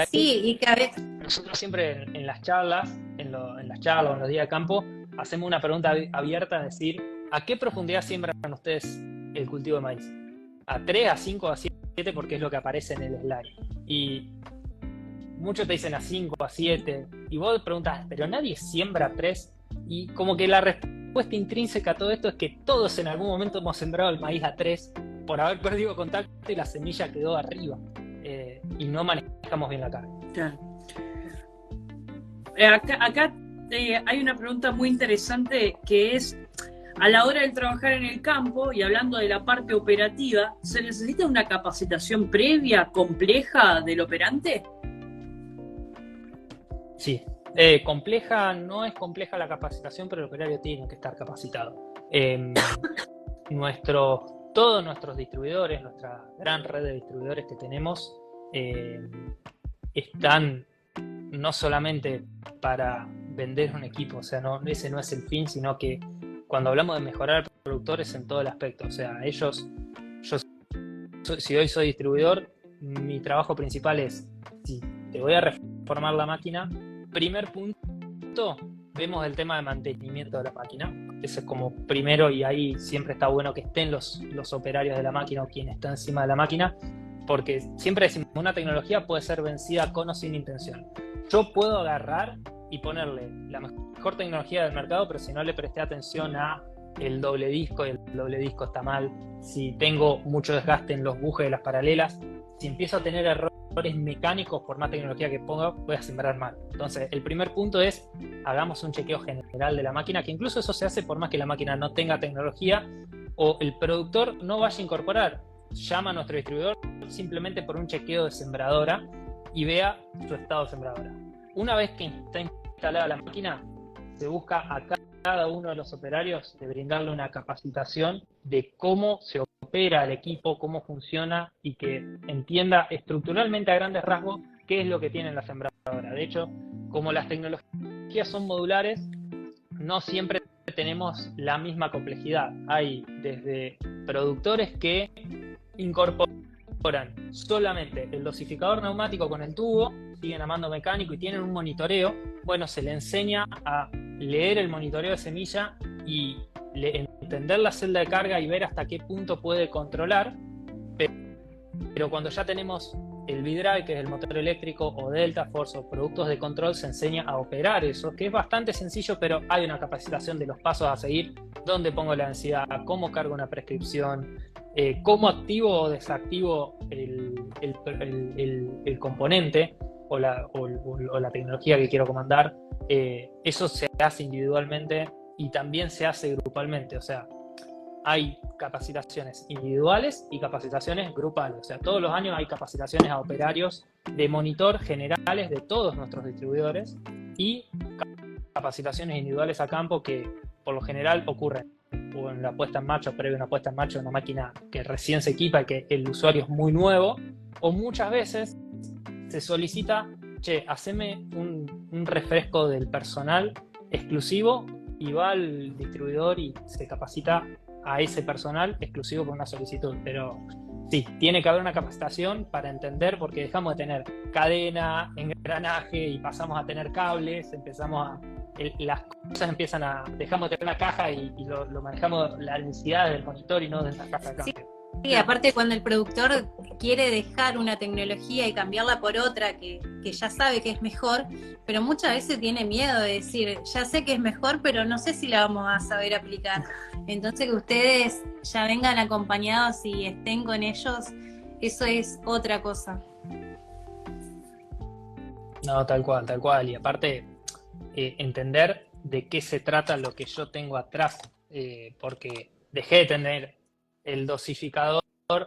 [SPEAKER 1] Sí, y que a veces...
[SPEAKER 2] Nosotros siempre en las charlas, en las charlas o en los días de campo, hacemos una pregunta abierta, es decir, ¿a qué profundidad siembran ustedes el cultivo de maíz? ¿A 3, a 5, a 7? Porque es lo que aparece en el slide. Y muchos te dicen a 5, a 7, y vos preguntas, ¿pero nadie siembra a 3? Y como que la respuesta intrínseca a todo esto es que todos en algún momento hemos sembrado el maíz a 3 por haber perdido contacto y la semilla quedó arriba. Y no manejamos bien la carga.
[SPEAKER 3] Claro. Acá hay una pregunta muy interesante que es, a la hora de trabajar en el campo y hablando de la parte operativa, ¿se necesita una capacitación previa, compleja del operante?
[SPEAKER 2] Sí, compleja, no es compleja la capacitación, pero el operario tiene que estar capacitado. Todos nuestros distribuidores, nuestra gran red de distribuidores que tenemos, están no solamente para vender un equipo, o sea, ese no es el fin, sino que cuando hablamos de mejorar productores en todo el aspecto, o sea, si hoy soy distribuidor, mi trabajo principal es, si te voy a reformar la máquina, primer punto, vemos el tema de mantenimiento de la máquina, ese es como primero, y ahí siempre está bueno que estén los operarios de la máquina o quien está encima de la máquina, porque siempre decimos, una tecnología puede ser vencida con o sin intención. Yo puedo agarrar y ponerle la mejor tecnología del mercado, pero si no le presté atención a el doble disco, y el doble disco está mal, si tengo mucho desgaste en los bujes de las paralelas, si empiezo a tener errores mecánicos por más tecnología que ponga, voy a sembrar mal. Entonces, el primer punto es, hagamos un chequeo general de la máquina, que incluso eso se hace por más que la máquina no tenga tecnología, o el productor no vaya a incorporar, llama a nuestro distribuidor simplemente por un chequeo de sembradora y vea su estado de sembradora. Una vez que está instalada la máquina, se busca a cada uno de los operarios de brindarle una capacitación de cómo se opera el equipo, cómo funciona y que entienda estructuralmente a grandes rasgos qué es lo que tiene la sembradora. De hecho, como las tecnologías son modulares, no siempre tenemos la misma complejidad. Hay desde productores que incorporan solamente el dosificador neumático con el tubo, siguen a mando mecánico y tienen un monitoreo. Bueno, se le enseña a leer el monitoreo de semilla y entender la celda de carga y ver hasta qué punto puede controlar. Pero cuando ya tenemos el V-Drive, que es el motor eléctrico, o Delta Force o productos de control, se enseña a operar eso, que es bastante sencillo, pero hay una capacitación de los pasos a seguir, dónde pongo la densidad, cómo cargo una prescripción, cómo activo o desactivo el componente o la tecnología que quiero comandar. Eso se hace individualmente y también se hace grupalmente. O sea, hay capacitaciones individuales y capacitaciones grupales. O sea, todos los años hay capacitaciones a operarios de monitor generales de todos nuestros distribuidores y capacitaciones individuales a campo que por lo general ocurren o en la puesta en marcha, o previo a una puesta en marcha de una máquina que recién se equipa y que el usuario es muy nuevo, o muchas veces se solicita, che, haceme un refresco del personal exclusivo, y va al distribuidor y se capacita a ese personal exclusivo por una solicitud. Pero sí, tiene que haber una capacitación para entender, porque dejamos de tener cadena, engranaje y pasamos a tener cables, las cosas empiezan a, dejamos de tener una caja y lo manejamos la densidad del monitor y no de la caja de cambio.
[SPEAKER 1] Sí, aparte cuando el productor quiere dejar una tecnología y cambiarla por otra que ya sabe que es mejor, pero muchas veces tiene miedo de decir, ya sé que es mejor, pero no sé si la vamos a saber aplicar. Entonces que ustedes ya vengan acompañados y estén con ellos, eso es otra cosa.
[SPEAKER 2] No, tal cual. Y aparte, entender de qué se trata lo que yo tengo atrás, porque dejé de tener el dosificador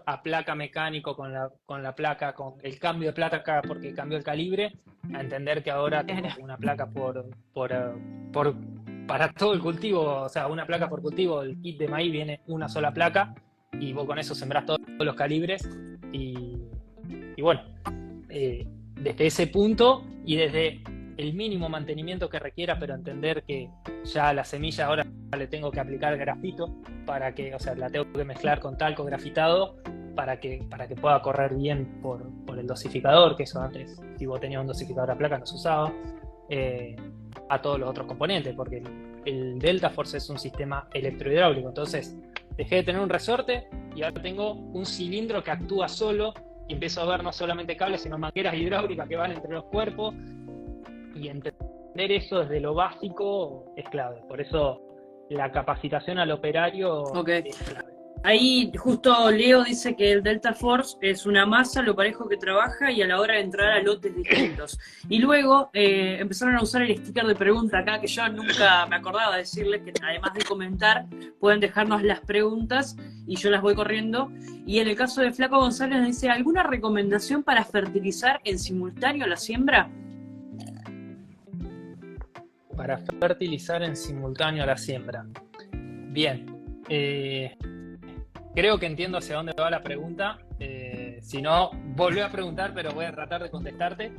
[SPEAKER 2] a placa mecánico con la placa, con el cambio de placa porque cambió el calibre, a entender que ahora tengo una placa para todo el cultivo, o sea, una placa por cultivo. El kit de maíz viene una sola placa y vos con eso sembrás todos los calibres y bueno, desde ese punto y desde el mínimo mantenimiento que requiera, pero entender que ya la semilla ahora le tengo que aplicar grafito para que, o sea, la tengo que mezclar con talco grafitado para que pueda correr bien por el dosificador, que eso antes, si vos tenías un dosificador a placa, no se usaba, a todos los otros componentes, porque el Delta Force es un sistema electrohidráulico. Entonces dejé de tener un resorte y ahora tengo un cilindro que actúa solo y empiezo a ver no solamente cables, sino mangueras hidráulicas que van entre los cuerpos, y entender eso desde lo básico es clave. Por eso la capacitación al operario es clave.
[SPEAKER 3] Ahí justo Leo dice que el Delta Force es una masa, lo parejo que trabaja y a la hora de entrar a lotes distintos. Y luego empezaron a usar el sticker de pregunta acá, que yo nunca me acordaba de decirles que además de comentar, pueden dejarnos las preguntas y yo las voy corriendo. Y en el caso de Flaco González nos dice, ¿alguna recomendación para fertilizar en simultáneo la siembra?
[SPEAKER 2] Para fertilizar en simultáneo la siembra. Bien. Creo que entiendo hacia dónde va la pregunta. Si no, volví a preguntar, pero voy a tratar de contestarte.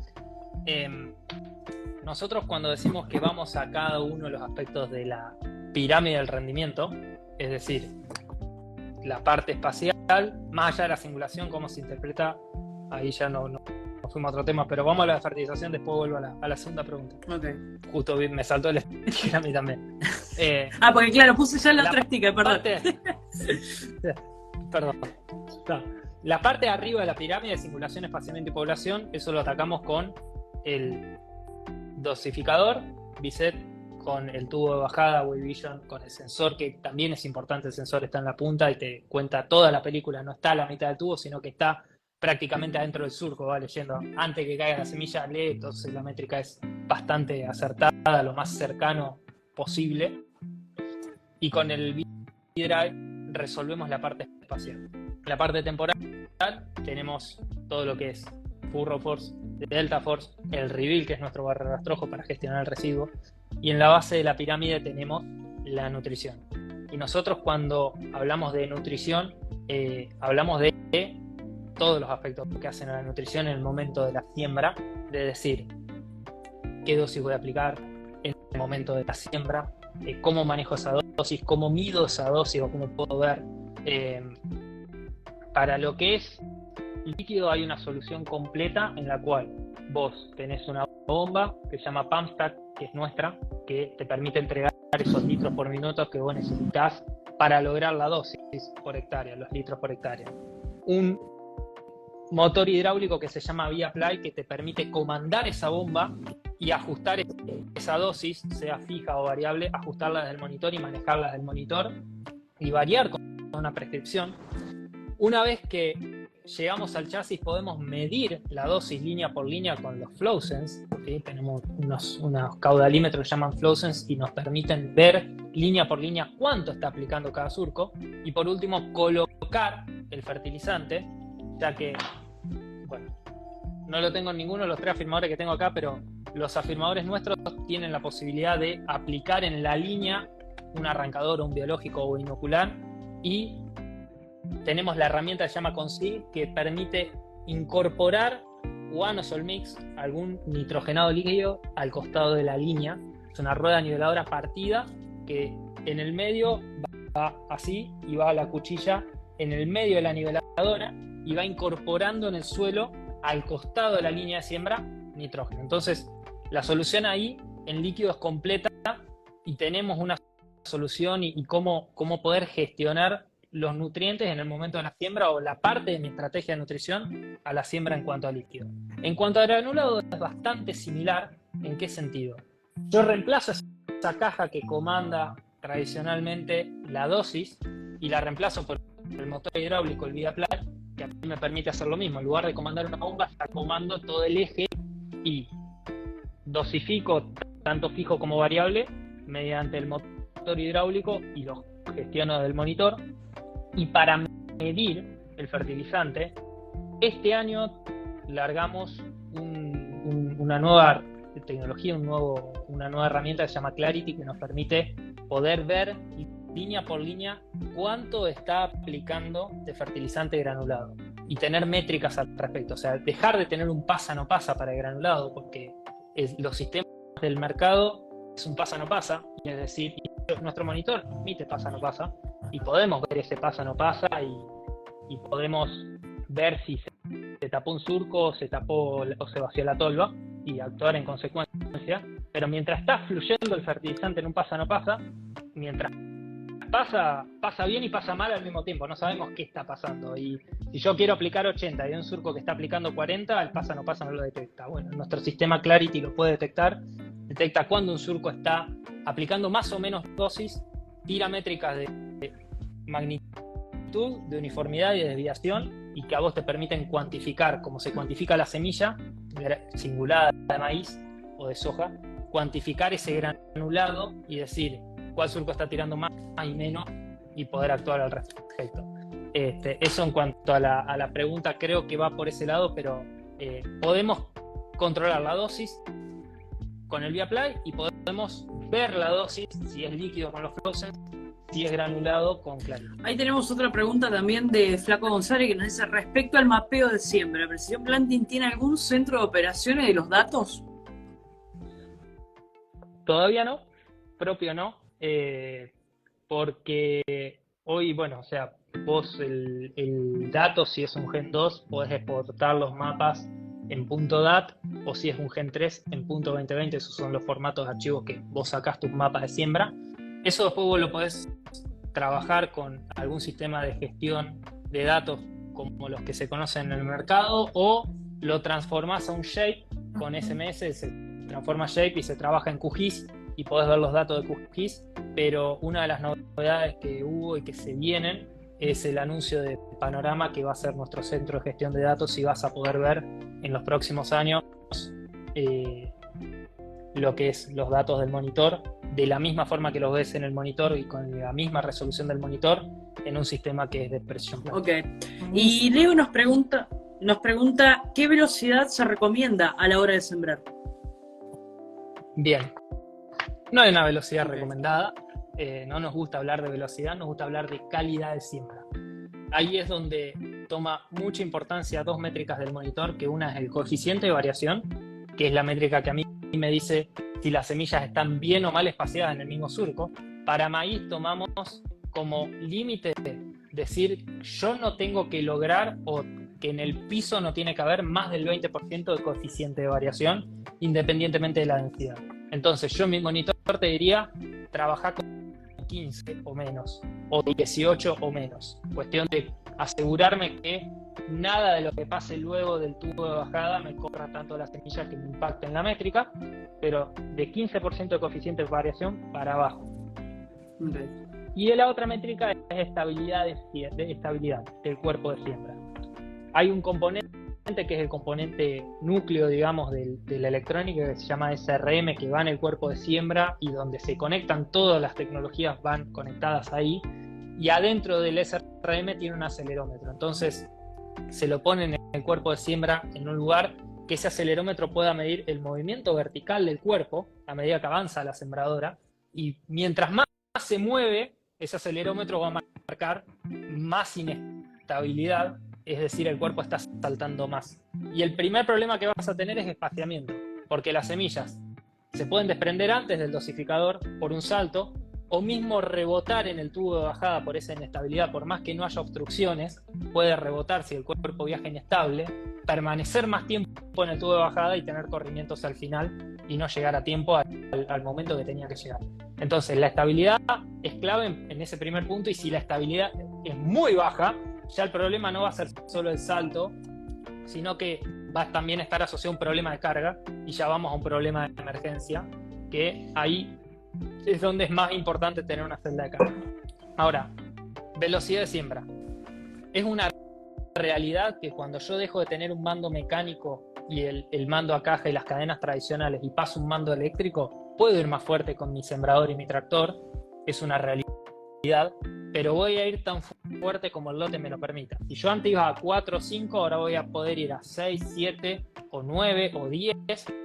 [SPEAKER 2] Nosotros cuando decimos que vamos a cada uno de los aspectos de la pirámide del rendimiento, es decir, la parte espacial, más allá de la simulación, cómo se interpreta, ahí ya no fuimos a otro tema, pero vamos a la fertilización, después vuelvo a la segunda pregunta.
[SPEAKER 3] Okay.
[SPEAKER 2] Justo me saltó el sticker a mí también.
[SPEAKER 3] Porque claro, puse ya la otra sticker, perdón.
[SPEAKER 2] Perdón. No. La parte de arriba de la pirámide de simulación, espaciamiento y población, eso lo atacamos con el dosificador, Biset, con el tubo de bajada, Wayvision, con el sensor, que también es importante, el sensor está en la punta y te cuenta toda la película, no está a la mitad del tubo, sino que está prácticamente adentro del surco, va leyendo antes que caiga la semilla, lee, entonces la métrica es bastante acertada, lo más cercano posible. Y con el V-Drive resolvemos la parte espacial. La parte temporal tenemos todo lo que es Furrow Force, Delta Force, el Reveal, que es nuestro barrerastrojo para gestionar el residuo, y en la base de la pirámide tenemos la nutrición. Y nosotros cuando hablamos de nutrición, hablamos de todos los aspectos que hacen a la nutrición en el momento de la siembra, de decir qué dosis voy a aplicar en el momento de la siembra, cómo manejo esa dosis, cómo mido esa dosis o cómo puedo ver. Para lo que es líquido hay una solución completa en la cual vos tenés una bomba que se llama PumpStack, que es nuestra, que te permite entregar esos litros por minuto que vos necesitas para lograr la dosis por hectárea, los litros por hectárea. Un motor hidráulico que se llama V-Apply, que te permite comandar esa bomba y ajustar esa dosis, sea fija o variable, ajustarla desde el monitor y manejarla desde el monitor y variar con una prescripción. Una vez que llegamos al chasis podemos medir la dosis línea por línea con los FlowSense, ¿sí? Tenemos unos caudalímetros que llaman FlowSense y nos permiten ver línea por línea cuánto está aplicando cada surco. Y por último, colocar el fertilizante, ya que, bueno, no lo tengo en ninguno de los 3 afirmadores que tengo acá, pero los afirmadores nuestros tienen la posibilidad de aplicar en la línea un arrancador o un biológico o inocular, y tenemos la herramienta que se llama Conceal, que permite incorporar o anosol mix, algún nitrogenado líquido, al costado de la línea. Es una rueda niveladora partida que en el medio va así y va a la cuchilla en el medio de la niveladora y va incorporando en el suelo al costado de la línea de siembra nitrógeno. Entonces la solución ahí en líquido es completa y tenemos una solución y cómo poder gestionar los nutrientes en el momento de la siembra, o la parte de mi estrategia de nutrición a la siembra en cuanto a líquido. En cuanto a granulado es bastante similar. ¿En qué sentido? Yo reemplazo esa caja que comanda tradicionalmente la dosis y la reemplazo por el motor hidráulico, el ViaPly, que a mí me permite hacer lo mismo. En lugar de comandar una bomba, ya comando todo el eje y dosifico tanto fijo como variable mediante el motor hidráulico y lo gestiono del monitor. Y para medir el fertilizante, este año largamos una nueva tecnología, una nueva herramienta que se llama Clarity, que nos permite poder ver línea por línea cuánto está aplicando de fertilizante granulado y tener métricas al respecto. O sea, dejar de tener un pasa no pasa para el granulado, porque los sistemas del mercado es un pasa no pasa, es decir, nuestro monitor emite pasa no pasa, y podemos ver ese pasa no pasa y podemos ver si se tapó un surco, se tapó o se vació la tolva y actuar en consecuencia. Pero mientras está fluyendo el fertilizante en un pasa no pasa, mientras pasa bien y pasa mal al mismo tiempo, no sabemos qué está pasando. Y si yo quiero aplicar 80 y hay un surco que está aplicando 40, el pasa no pasa no lo detecta. Bueno, nuestro sistema Clarity lo puede detectar, detecta cuando un surco está aplicando más o menos dosis, tira métricas de magnitud, de uniformidad y de desviación, y que a vos te permiten cuantificar, como se cuantifica la semilla cingulada de maíz o de soja, cuantificar ese granulado y decir cuál surco está tirando más y menos y poder actuar al respecto. Eso en cuanto a la pregunta, creo que va por ese lado, pero podemos controlar la dosis con el ViaPly y podemos ver la dosis, si es líquido con los FlowSense, si es granulado con Clarity.
[SPEAKER 3] Ahí tenemos otra pregunta también de Flaco González que nos dice: respecto al mapeo de siembra, ¿Precision Planting tiene algún centro de operaciones de los datos?
[SPEAKER 2] Todavía no, propio no, porque hoy, bueno, o sea, vos el dato, si es un Gen 2, podés exportar los mapas en .dat, o si es un Gen 3 en .2020, esos son los formatos de archivos que vos sacás tus mapas de siembra. Eso después vos lo podés trabajar con algún sistema de gestión de datos como los que se conocen en el mercado, o lo transformás a un shape con SMS, se transforma a shape y se trabaja en QGIS y podés ver los datos de QGIS. Pero una de las novedades que hubo y que se vienen es el anuncio de Panorama, que va a ser nuestro centro de gestión de datos, y vas a poder ver en los próximos años lo que es los datos del monitor, de la misma forma que los ves en el monitor y con la misma resolución del monitor, en un sistema que es de Precision Planting.
[SPEAKER 3] Ok. Y Leo nos pregunta ¿qué velocidad se recomienda a la hora de sembrar?
[SPEAKER 2] Bien. No hay una velocidad recomendada. No nos gusta hablar de velocidad, nos gusta hablar de calidad de siembra. Ahí es donde toma mucha importancia dos métricas del monitor, que una es el coeficiente de variación, que es la métrica que a mí me dice si las semillas están bien o mal espaciadas en el mismo surco. Para maíz tomamos como límite decir, yo no tengo que lograr, o que en el piso no tiene que haber más del 20% de coeficiente de variación, independientemente de la densidad. Entonces yo en mi monitor te diría, trabajar con 15 o menos, o 18 o menos. Cuestión de asegurarme que nada de lo que pase luego del tubo de bajada me corra tanto las semillas que me impacten la métrica, pero de 15% de coeficiente de variación para abajo.
[SPEAKER 3] Okay.
[SPEAKER 2] Y la otra métrica es estabilidad del cuerpo de siembra. hay un componente que es el componente núcleo, digamos, de la electrónica, que se llama SRM, que va en el cuerpo de siembra y donde se conectan todas las tecnologías, van conectadas ahí, y adentro del SRM tiene un acelerómetro. Entonces se lo ponen en el cuerpo de siembra en un lugar que ese acelerómetro pueda medir el movimiento vertical del cuerpo a medida que avanza la sembradora, y mientras más se mueve, ese acelerómetro va a marcar más inestabilidad, es decir, el cuerpo está saltando más. Y el primer problema que vas a tener es espaciamiento, porque las semillas se pueden desprender antes del dosificador por un salto, o mismo rebotar en el tubo de bajada por esa inestabilidad, por más que no haya obstrucciones, puede rebotar si el cuerpo viaja inestable, permanecer más tiempo en el tubo de bajada y tener corrimientos al final y no llegar a tiempo al momento que tenía que llegar. Entonces la estabilidad es clave en ese primer punto, y si la estabilidad es muy baja, ya el problema no va a ser solo el salto, sino que va a también estar asociado a un problema de carga, y ya vamos a un problema de emergencia, que ahí es donde es más importante tener una celda de carga. Ahora, velocidad de siembra. Es una realidad que cuando yo dejo de tener un mando mecánico y el mando a caja y las cadenas tradicionales y paso un mando eléctrico, puedo ir más fuerte con mi sembrador y mi tractor, es una realidad, pero voy a ir tan fuerte como el lote me lo permita. Si yo antes iba a 4 o 5, ahora voy a poder ir a 6, 7 o 9 o 10,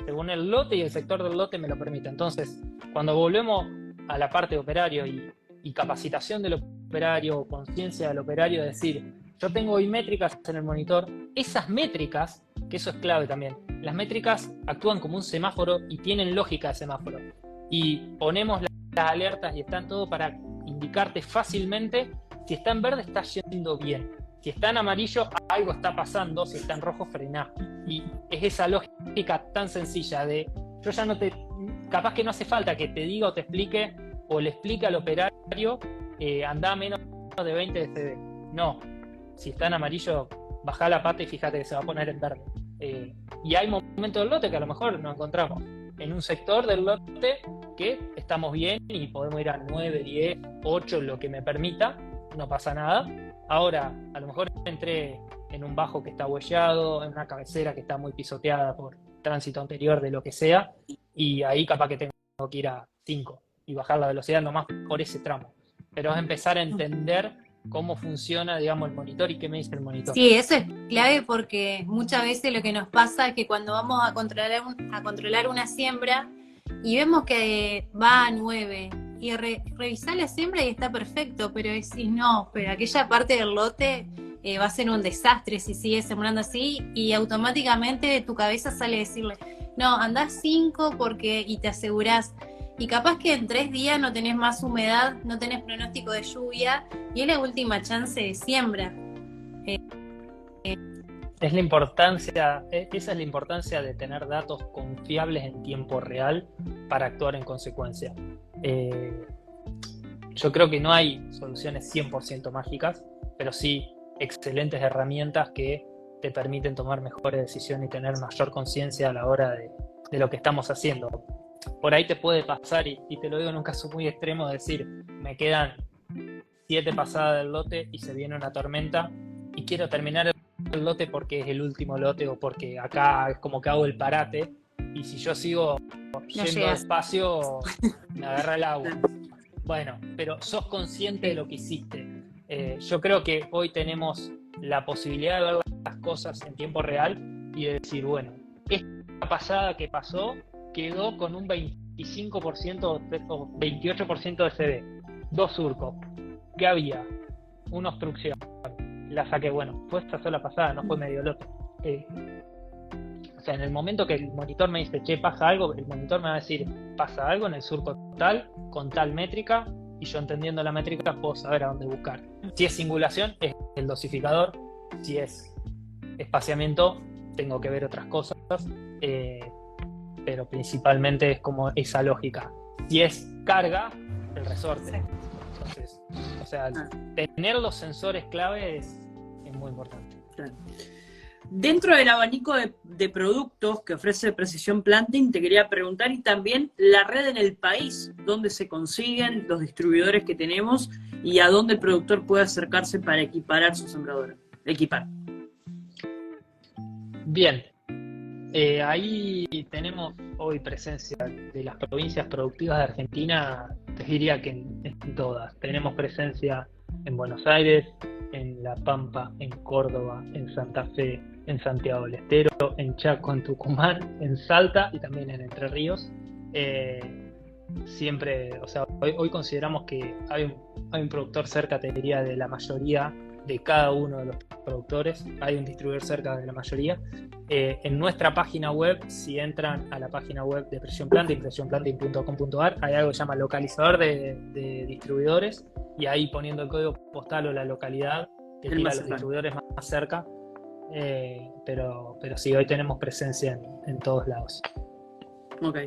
[SPEAKER 2] según el lote y el sector del lote me lo permita. Entonces, cuando volvemos a la parte de operario y capacitación del operario, conciencia del operario, es decir, yo tengo hoy métricas en el monitor, esas métricas, que eso es clave también, las métricas actúan como un semáforo y tienen lógica de semáforo. Y ponemos las alertas y están todo para indicarte fácilmente si está en verde está yendo bien, si está en amarillo algo está pasando, si está en rojo frená. Y es esa lógica tan sencilla de yo ya no te, capaz que no hace falta que te diga o te explique o le explique al operario anda a menos de 20 dB. No, si está en amarillo baja la pata y fíjate que se va a poner en verde. Y hay momentos del lote que a lo mejor nos encontramos en un sector del lote que estamos bien y podemos ir a 9, 10, 8, lo que me permita, no pasa nada. Ahora, a lo mejor entré en un bajo que está huellado, en una cabecera que está muy pisoteada por tránsito anterior de lo que sea, y ahí capaz que tengo que ir a 5 y bajar la velocidad nomás por ese tramo. Pero es empezar a entender cómo funciona, digamos, el monitor y qué me dice el monitor.
[SPEAKER 1] Sí, eso es clave, porque muchas veces lo que nos pasa es que cuando vamos a controlar una siembra y vemos que va a 9 y revisar la siembra y está perfecto, pero decís no, pero aquella parte del lote va a ser un desastre si sigue sembrando así, y automáticamente tu cabeza sale a decirle no, andás 5 porque, y te asegurás. Y capaz que en 3 días no tenés más humedad, no tenés pronóstico de lluvia, y es la última chance de siembra.
[SPEAKER 2] Es la importancia, esa es la importancia de tener datos confiables en tiempo real para actuar en consecuencia. Yo creo que no hay soluciones 100% mágicas, pero sí excelentes herramientas que te permiten tomar mejores decisiones y tener mayor conciencia a la hora de lo que estamos haciendo. Por ahí te puede pasar, y te lo digo en un caso muy extremo, decir, me quedan 7 pasadas del lote y se viene una tormenta y quiero terminar el lote porque es el último lote o porque acá es como que hago el parate, y si yo sigo yendo despacio me agarra el agua. Bueno, pero sos consciente de lo que hiciste. Yo creo que hoy tenemos la posibilidad de ver las cosas en tiempo real y de decir, bueno, esta pasada que pasó quedó con un 25% o 28% de CD, 2 surcos. ¿Qué había? Una obstrucción. La saqué, bueno, fue esta sola pasada, no fue medio lote. O sea, en el momento que el monitor me dice, che, pasa algo, el monitor me va a decir, pasa algo en el surco tal, con tal métrica, y yo entendiendo la métrica puedo saber a dónde buscar. Si es singulación, es el dosificador. Si es espaciamiento, tengo que ver otras cosas. Pero principalmente es como esa lógica. Si es carga, el resorte. Entonces, o sea, tener los sensores clave es muy importante.
[SPEAKER 3] Dentro del abanico de productos que ofrece Precision Planting, te quería preguntar, y también la red en el país, dónde se consiguen los distribuidores que tenemos y a dónde el productor puede acercarse para equiparar su sembradora.
[SPEAKER 2] Bien, ahí tenemos hoy presencia de las provincias productivas de Argentina, te diría que en todas. Tenemos presencia en Buenos Aires, en La Pampa, en Córdoba, en Santa Fe, en Santiago del Estero, en Chaco, en Tucumán, en Salta y también en Entre Ríos. Siempre, o sea, hoy consideramos que hay un productor cerca, te diría, de la mayoría de cada uno de los productores, hay un distribuidor cerca de la mayoría. En nuestra página web, si entran a la página web de Presión Planting, presionplanting.com.ar, hay algo que se llama localizador de distribuidores, y ahí poniendo el código postal o la localidad, te tira a los distribuidores más cerca. Pero sí, hoy tenemos presencia en todos lados.
[SPEAKER 3] Ok.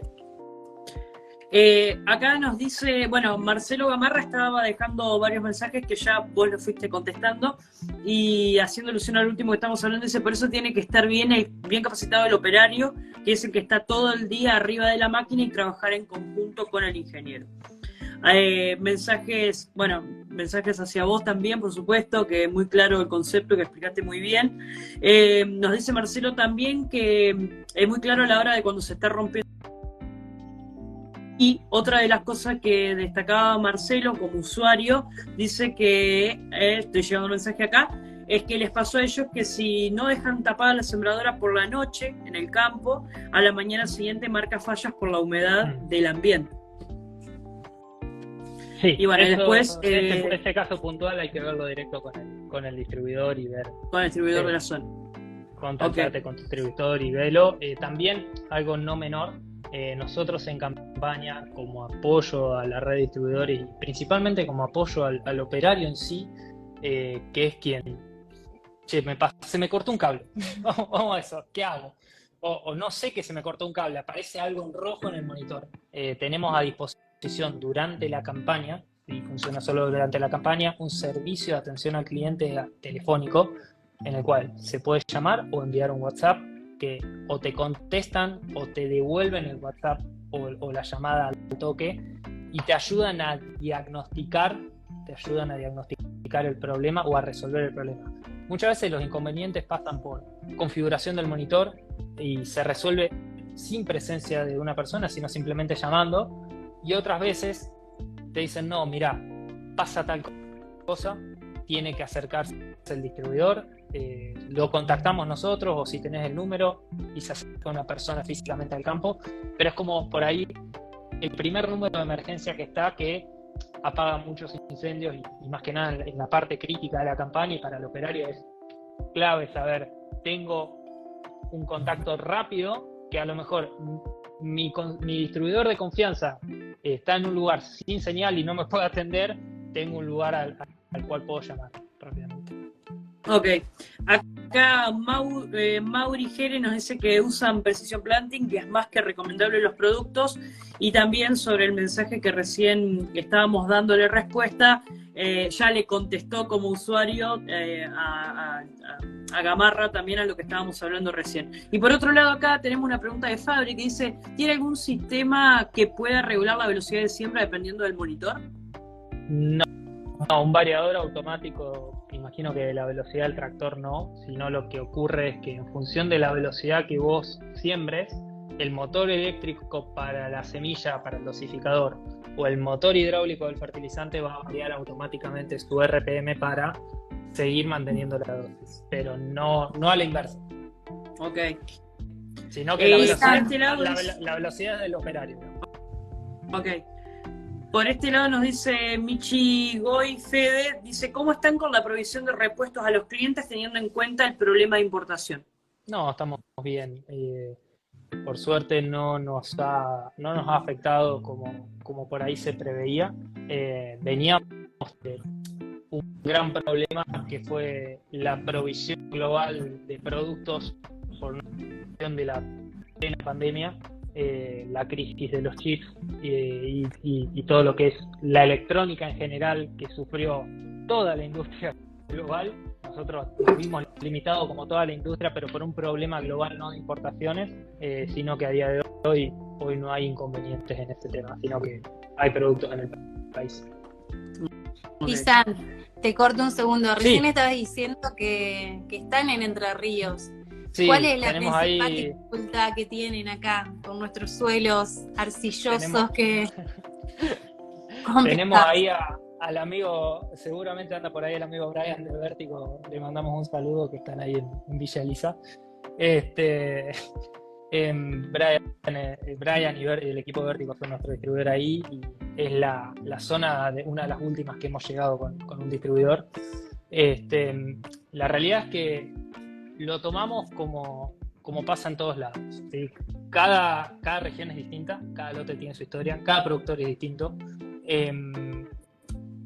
[SPEAKER 3] Acá nos dice, bueno, Marcelo Gamarra estaba dejando varios mensajes que ya vos los fuiste contestando, y haciendo alusión al último que estamos hablando, dice, por eso tiene que estar bien capacitado el operario, que es el que está todo el día arriba de la máquina, y trabajar en conjunto con el ingeniero. Mensajes hacia vos también, por supuesto, que es muy claro el concepto, que explicaste muy bien. Nos dice Marcelo también que es muy claro a la hora de cuando se está rompiendo. Y otra de las cosas que destacaba Marcelo como usuario, dice que, estoy llevando un mensaje acá, es que les pasó a ellos que si no dejan tapada la sembradora por la noche en el campo, a la mañana siguiente marca fallas por la humedad del ambiente.
[SPEAKER 2] Sí,
[SPEAKER 3] y bueno, después...
[SPEAKER 2] Este caso puntual hay que verlo directo con el distribuidor y ver...
[SPEAKER 3] Con el distribuidor de la zona.
[SPEAKER 2] Contactate con tu distribuidor y velo. También, algo no menor, nosotros en campaña, como apoyo a la red de distribuidores y principalmente como apoyo al operario en sí, que es quien, se me cortó un cable, vamos a eso, ¿qué hago? O no sé que se me cortó un cable, aparece algo en rojo en el monitor. Tenemos a disposición durante la campaña, y funciona solo durante la campaña, un servicio de atención al cliente telefónico, en el cual se puede llamar o enviar un WhatsApp, que o te contestan o te devuelven el WhatsApp o la llamada al toque, y te ayudan a diagnosticar el problema o a resolver el problema. Muchas veces los inconvenientes pasan por configuración del monitor y se resuelve sin presencia de una persona, sino simplemente llamando, y otras veces te dicen, no, mira, pasa tal cosa, tiene que acercarse el distribuidor, lo contactamos nosotros, o si tenés el número y se acerca una persona físicamente al campo, pero es como por ahí el primer número de emergencia que está, que apaga muchos incendios, y más que nada en la parte crítica de la campaña, y para el operario es clave saber, tengo un contacto rápido, que a lo mejor mi distribuidor de confianza está en un lugar sin señal y no me puede atender, tengo un lugar al cual puedo llamar rápidamente.
[SPEAKER 3] Ok, acá Mauri Jere nos dice que usan Precision Planting, que es más que recomendable los productos, y también sobre el mensaje que recién estábamos dándole respuesta, ya le contestó como usuario a Gamarra también a lo que estábamos hablando recién. Y por otro lado acá tenemos una pregunta de Fabri que dice, ¿tiene algún sistema que pueda regular la velocidad de siembra dependiendo del monitor?
[SPEAKER 2] No, un variador automático, imagino que de la velocidad del tractor no, sino lo que ocurre es que en función de la velocidad que vos siembres, el motor eléctrico para la semilla, para el dosificador, o el motor hidráulico del fertilizante va a variar automáticamente su RPM para seguir manteniendo la dosis, pero no a la inversa.
[SPEAKER 3] Ok.
[SPEAKER 2] Sino que la velocidad del operario.
[SPEAKER 3] Ok. Por este lado nos dice Michi Goy Fede, dice, ¿cómo están con la provisión de repuestos a los clientes teniendo en cuenta el problema de importación?
[SPEAKER 2] No, estamos bien. Por suerte no nos ha afectado como por ahí se preveía. Veníamos de un gran problema que fue la provisión global de productos por cuestión de la plena pandemia. La crisis de los chips y todo lo que es la electrónica en general, que sufrió toda la industria global. Nosotros nos vimos limitados como toda la industria, pero por un problema global, no de importaciones, sino que a día de hoy no hay inconvenientes en este tema, sino que hay productos en el país.
[SPEAKER 1] Isan, te corto un segundo. Recién estabas diciendo que están en Entre Ríos.
[SPEAKER 2] Sí,
[SPEAKER 1] ¿Cuál es la
[SPEAKER 2] tenemos
[SPEAKER 1] principal
[SPEAKER 2] ahí,
[SPEAKER 1] dificultad que tienen acá con nuestros suelos arcillosos
[SPEAKER 2] tenemos,
[SPEAKER 1] que
[SPEAKER 2] tenemos
[SPEAKER 1] complicados?
[SPEAKER 2] ahí al amigo, seguramente anda por ahí el amigo Brian de Vértigo, le mandamos un saludo, que están ahí en Villa Elisa. Este, Brian y el equipo de Vértigo son nuestro distribuidor ahí, y es la zona de una de las últimas que hemos llegado con un distribuidor. La realidad es que lo tomamos como pasa en todos lados, ¿sí? Cada región es distinta, cada lote tiene su historia, cada productor es distinto.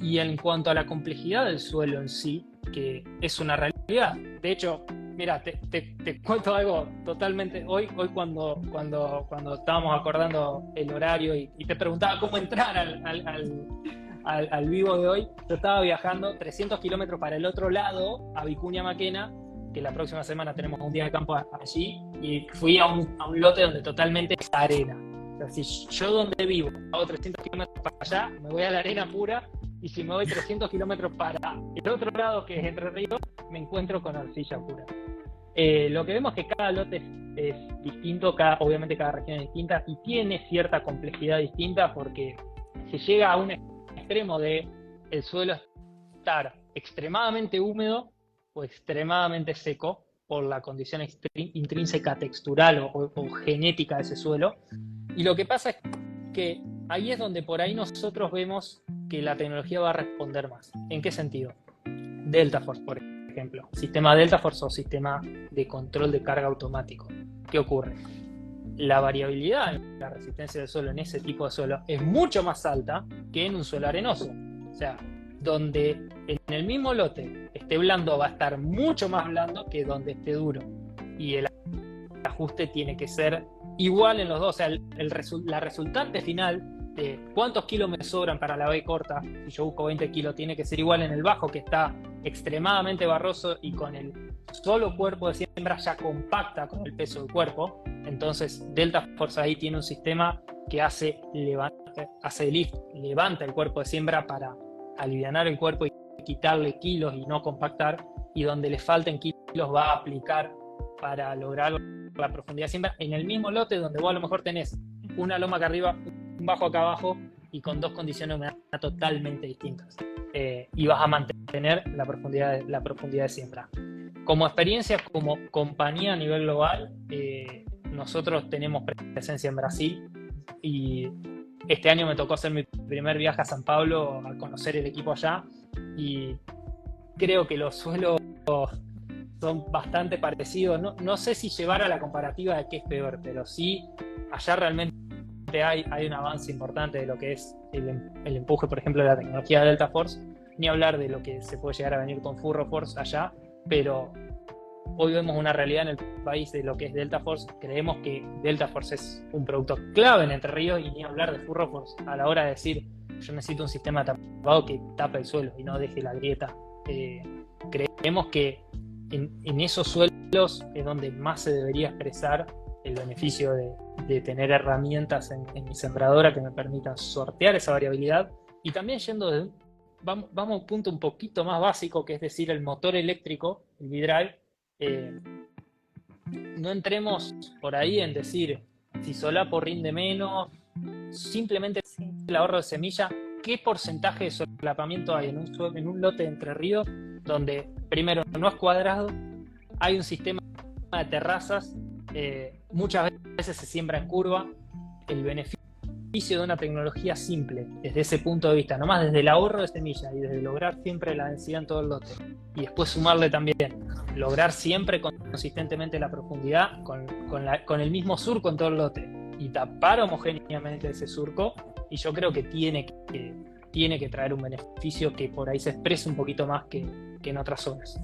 [SPEAKER 2] Y en cuanto a la complejidad del suelo en sí, que es una realidad. De hecho, mira, te cuento algo totalmente. Hoy cuando estábamos acordando el horario y te preguntaba cómo entrar al vivo de hoy, yo estaba viajando 300 kilómetros para el otro lado, a Vicuña Maquena, que la próxima semana tenemos un día de campo allí, y fui a un lote donde totalmente es arena. O sea, si yo donde vivo hago 300 kilómetros para allá, me voy a la arena pura, y si me voy 300 kilómetros para el otro lado, que es Entre Ríos, me encuentro con arcilla pura. Lo que vemos es que cada lote es distinto, obviamente cada región es distinta, y tiene cierta complejidad distinta, porque se llega a un extremo de el suelo estar extremadamente húmedo o extremadamente seco por la condición intrínseca textural o genética de ese suelo. Y lo que pasa es que ahí es donde por ahí nosotros vemos que la tecnología va a responder más. ¿En qué sentido? Delta-Force, por ejemplo. Sistema Delta-Force o sistema de control de carga automático. ¿Qué ocurre? La variabilidad en la resistencia del suelo en ese tipo de suelo es mucho más alta que en un suelo arenoso. O sea, donde en el mismo lote esté blando va a estar mucho más blando que donde esté duro. Y el ajuste tiene que ser igual en los dos. O sea, la resultante final de cuántos kilos me sobran para la B corta, si yo busco 20 kilos, tiene que ser igual en el bajo, que está extremadamente barroso y con el solo cuerpo de siembra ya compacta con el peso del cuerpo. Entonces Delta-Force ahí tiene un sistema que hace lift, levanta el cuerpo de siembra para alivianar el cuerpo y quitarle kilos y no compactar, y donde le falten kilos va a aplicar para lograr la profundidad de siembra en el mismo lote, donde vos a lo mejor tenés una loma acá arriba, un bajo acá abajo, y con dos condiciones de humedad totalmente distintas, y vas a mantener la profundidad de siembra. Como experiencia, como compañía a nivel global, nosotros tenemos presencia en Brasil, y este año me tocó hacer mi primer viaje a San Pablo a conocer el equipo allá, y creo que los suelos son bastante parecidos. No sé si llevar a la comparativa de qué es peor, pero sí, allá realmente hay un avance importante de lo que es el empuje, por ejemplo, de la tecnología de Delta-Force, ni hablar de lo que se puede llegar a venir con Furro-Force allá, pero hoy vemos una realidad en el país de lo que es Delta-Force. Creemos que Delta-Force es un producto clave en Entre Ríos, y ni hablar de Furro-Force a la hora de decir yo necesito un sistema tapado que tape el suelo y no deje la grieta. Creemos que en esos suelos es donde más se debería expresar el beneficio de tener herramientas en mi sembradora que me permitan sortear esa variabilidad. Y también vamos a un punto un poquito más básico, que es decir, el motor eléctrico, el B-Drive. No entremos por ahí en decir si solapo rinde menos, simplemente el ahorro de semilla. ¿Qué porcentaje de solapamiento hay en un lote de Entre Ríos donde, primero, no es cuadrado, hay un sistema de terrazas, muchas veces se siembra en curva? El beneficio de una tecnología simple desde ese punto de vista, nomás desde el ahorro de semillas y desde lograr siempre la densidad en todo el lote, y después sumarle también lograr siempre consistentemente la profundidad con el mismo surco en todo el lote y tapar homogéneamente ese surco, y yo creo que tiene que traer un beneficio que por ahí se exprese un poquito más que en otras zonas.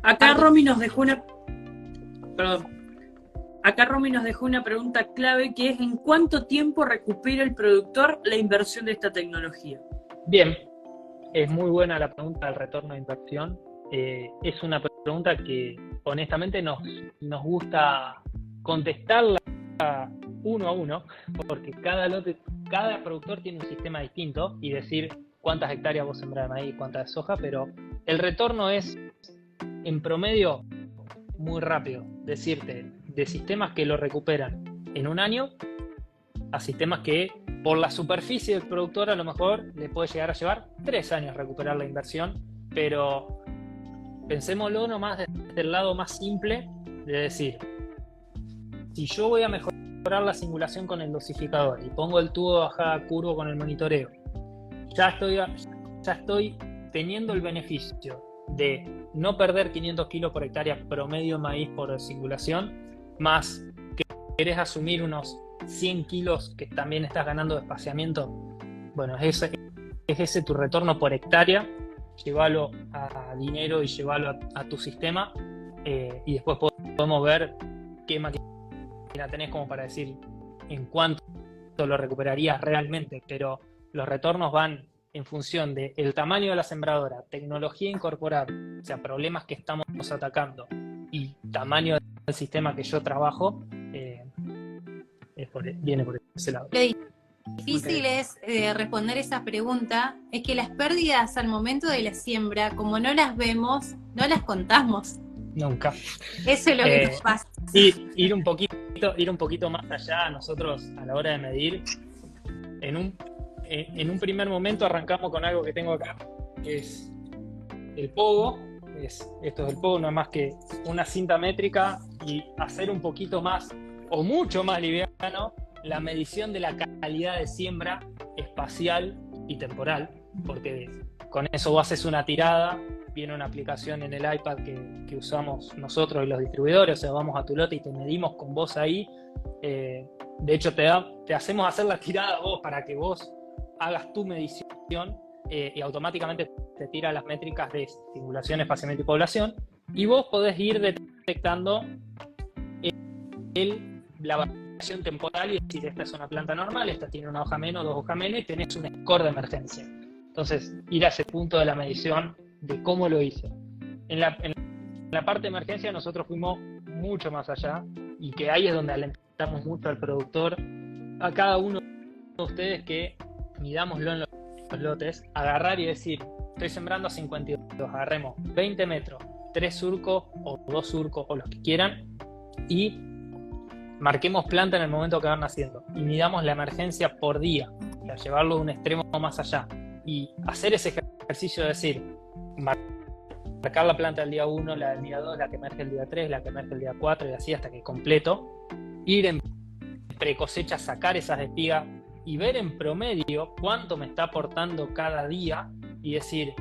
[SPEAKER 3] Acá Romy nos dejó una pregunta clave, que es: ¿en cuánto tiempo recupera el productor la inversión de esta tecnología?
[SPEAKER 2] Bien, es muy buena la pregunta del retorno de inversión. Es una pregunta que honestamente nos gusta contestarla uno a uno, porque cada productor tiene un sistema distinto, y decir cuántas hectáreas vos sembrás de maíz, cuántas de soja, pero el retorno es, en promedio, muy rápido. Decirte, de sistemas que lo recuperan en un año a sistemas que por la superficie del productor a lo mejor le puede llegar a llevar 3 años recuperar la inversión, pero pensémoslo nomás desde el lado más simple de decir, si yo voy a mejorar la simulación con el dosificador y pongo el tubo de bajada curvo con el monitoreo, ya estoy teniendo el beneficio de no perder 500 kilos por hectárea promedio de maíz por simulación, más que querés asumir unos 100 kilos que también estás ganando de espaciamiento. Bueno, es ese tu retorno por hectárea, llévalo a dinero y llévalo a tu sistema, y después podemos ver qué máquina tenés como para decir en cuánto lo recuperarías realmente, pero los retornos van en función del tamaño de la sembradora, tecnología incorporada, o sea, problemas que estamos atacando y tamaño del sistema que yo trabajo, viene por ese lado.
[SPEAKER 1] Lo difícil es responder esa pregunta, es que las pérdidas al momento de la siembra, como no las vemos, no las contamos.
[SPEAKER 2] Nunca.
[SPEAKER 1] Eso es lo que nos pasa.
[SPEAKER 2] Ir un poquito más allá, nosotros a la hora de medir, en un primer momento arrancamos con algo que tengo acá, que es el pogo. Esto es el pogo, no es más que una cinta métrica, y hacer un poquito más o mucho más liviano la medición de la calidad de siembra espacial y temporal, porque con eso vos haces una tirada, viene una aplicación en el iPad que usamos nosotros y los distribuidores, o sea, vamos a tu lote y te medimos con vos ahí. De hecho, te hacemos hacer la tirada a vos para que vos hagas tu medición, y automáticamente te tira las métricas de simulación, espaciamiento y población, y vos podés ir detectando la variación temporal y decir, esta es una planta normal, esta tiene una hoja menos, 2 hojas menos, y tenés un score de emergencia. Entonces, ir a ese punto de la medición de cómo lo hice. En la parte de emergencia nosotros fuimos mucho más allá, y que ahí es donde alentamos mucho al productor, a cada uno de ustedes, que midámoslo en los lotes, agarrar y decir, estoy sembrando a 52, agarremos 20 metros, 3 surcos o 2 surcos o los que quieran, y marquemos planta en el momento que van naciendo y midamos la emergencia por día, para llevarlo de un extremo más allá, y hacer ese ejercicio de decir, marcar la planta del día 1, la del día 2, la que emerge el día 3, la que emerge el día 4, y así hasta que completo, ir en precosecha, sacar esas espigas y ver en promedio cuánto me está aportando cada día, y decir,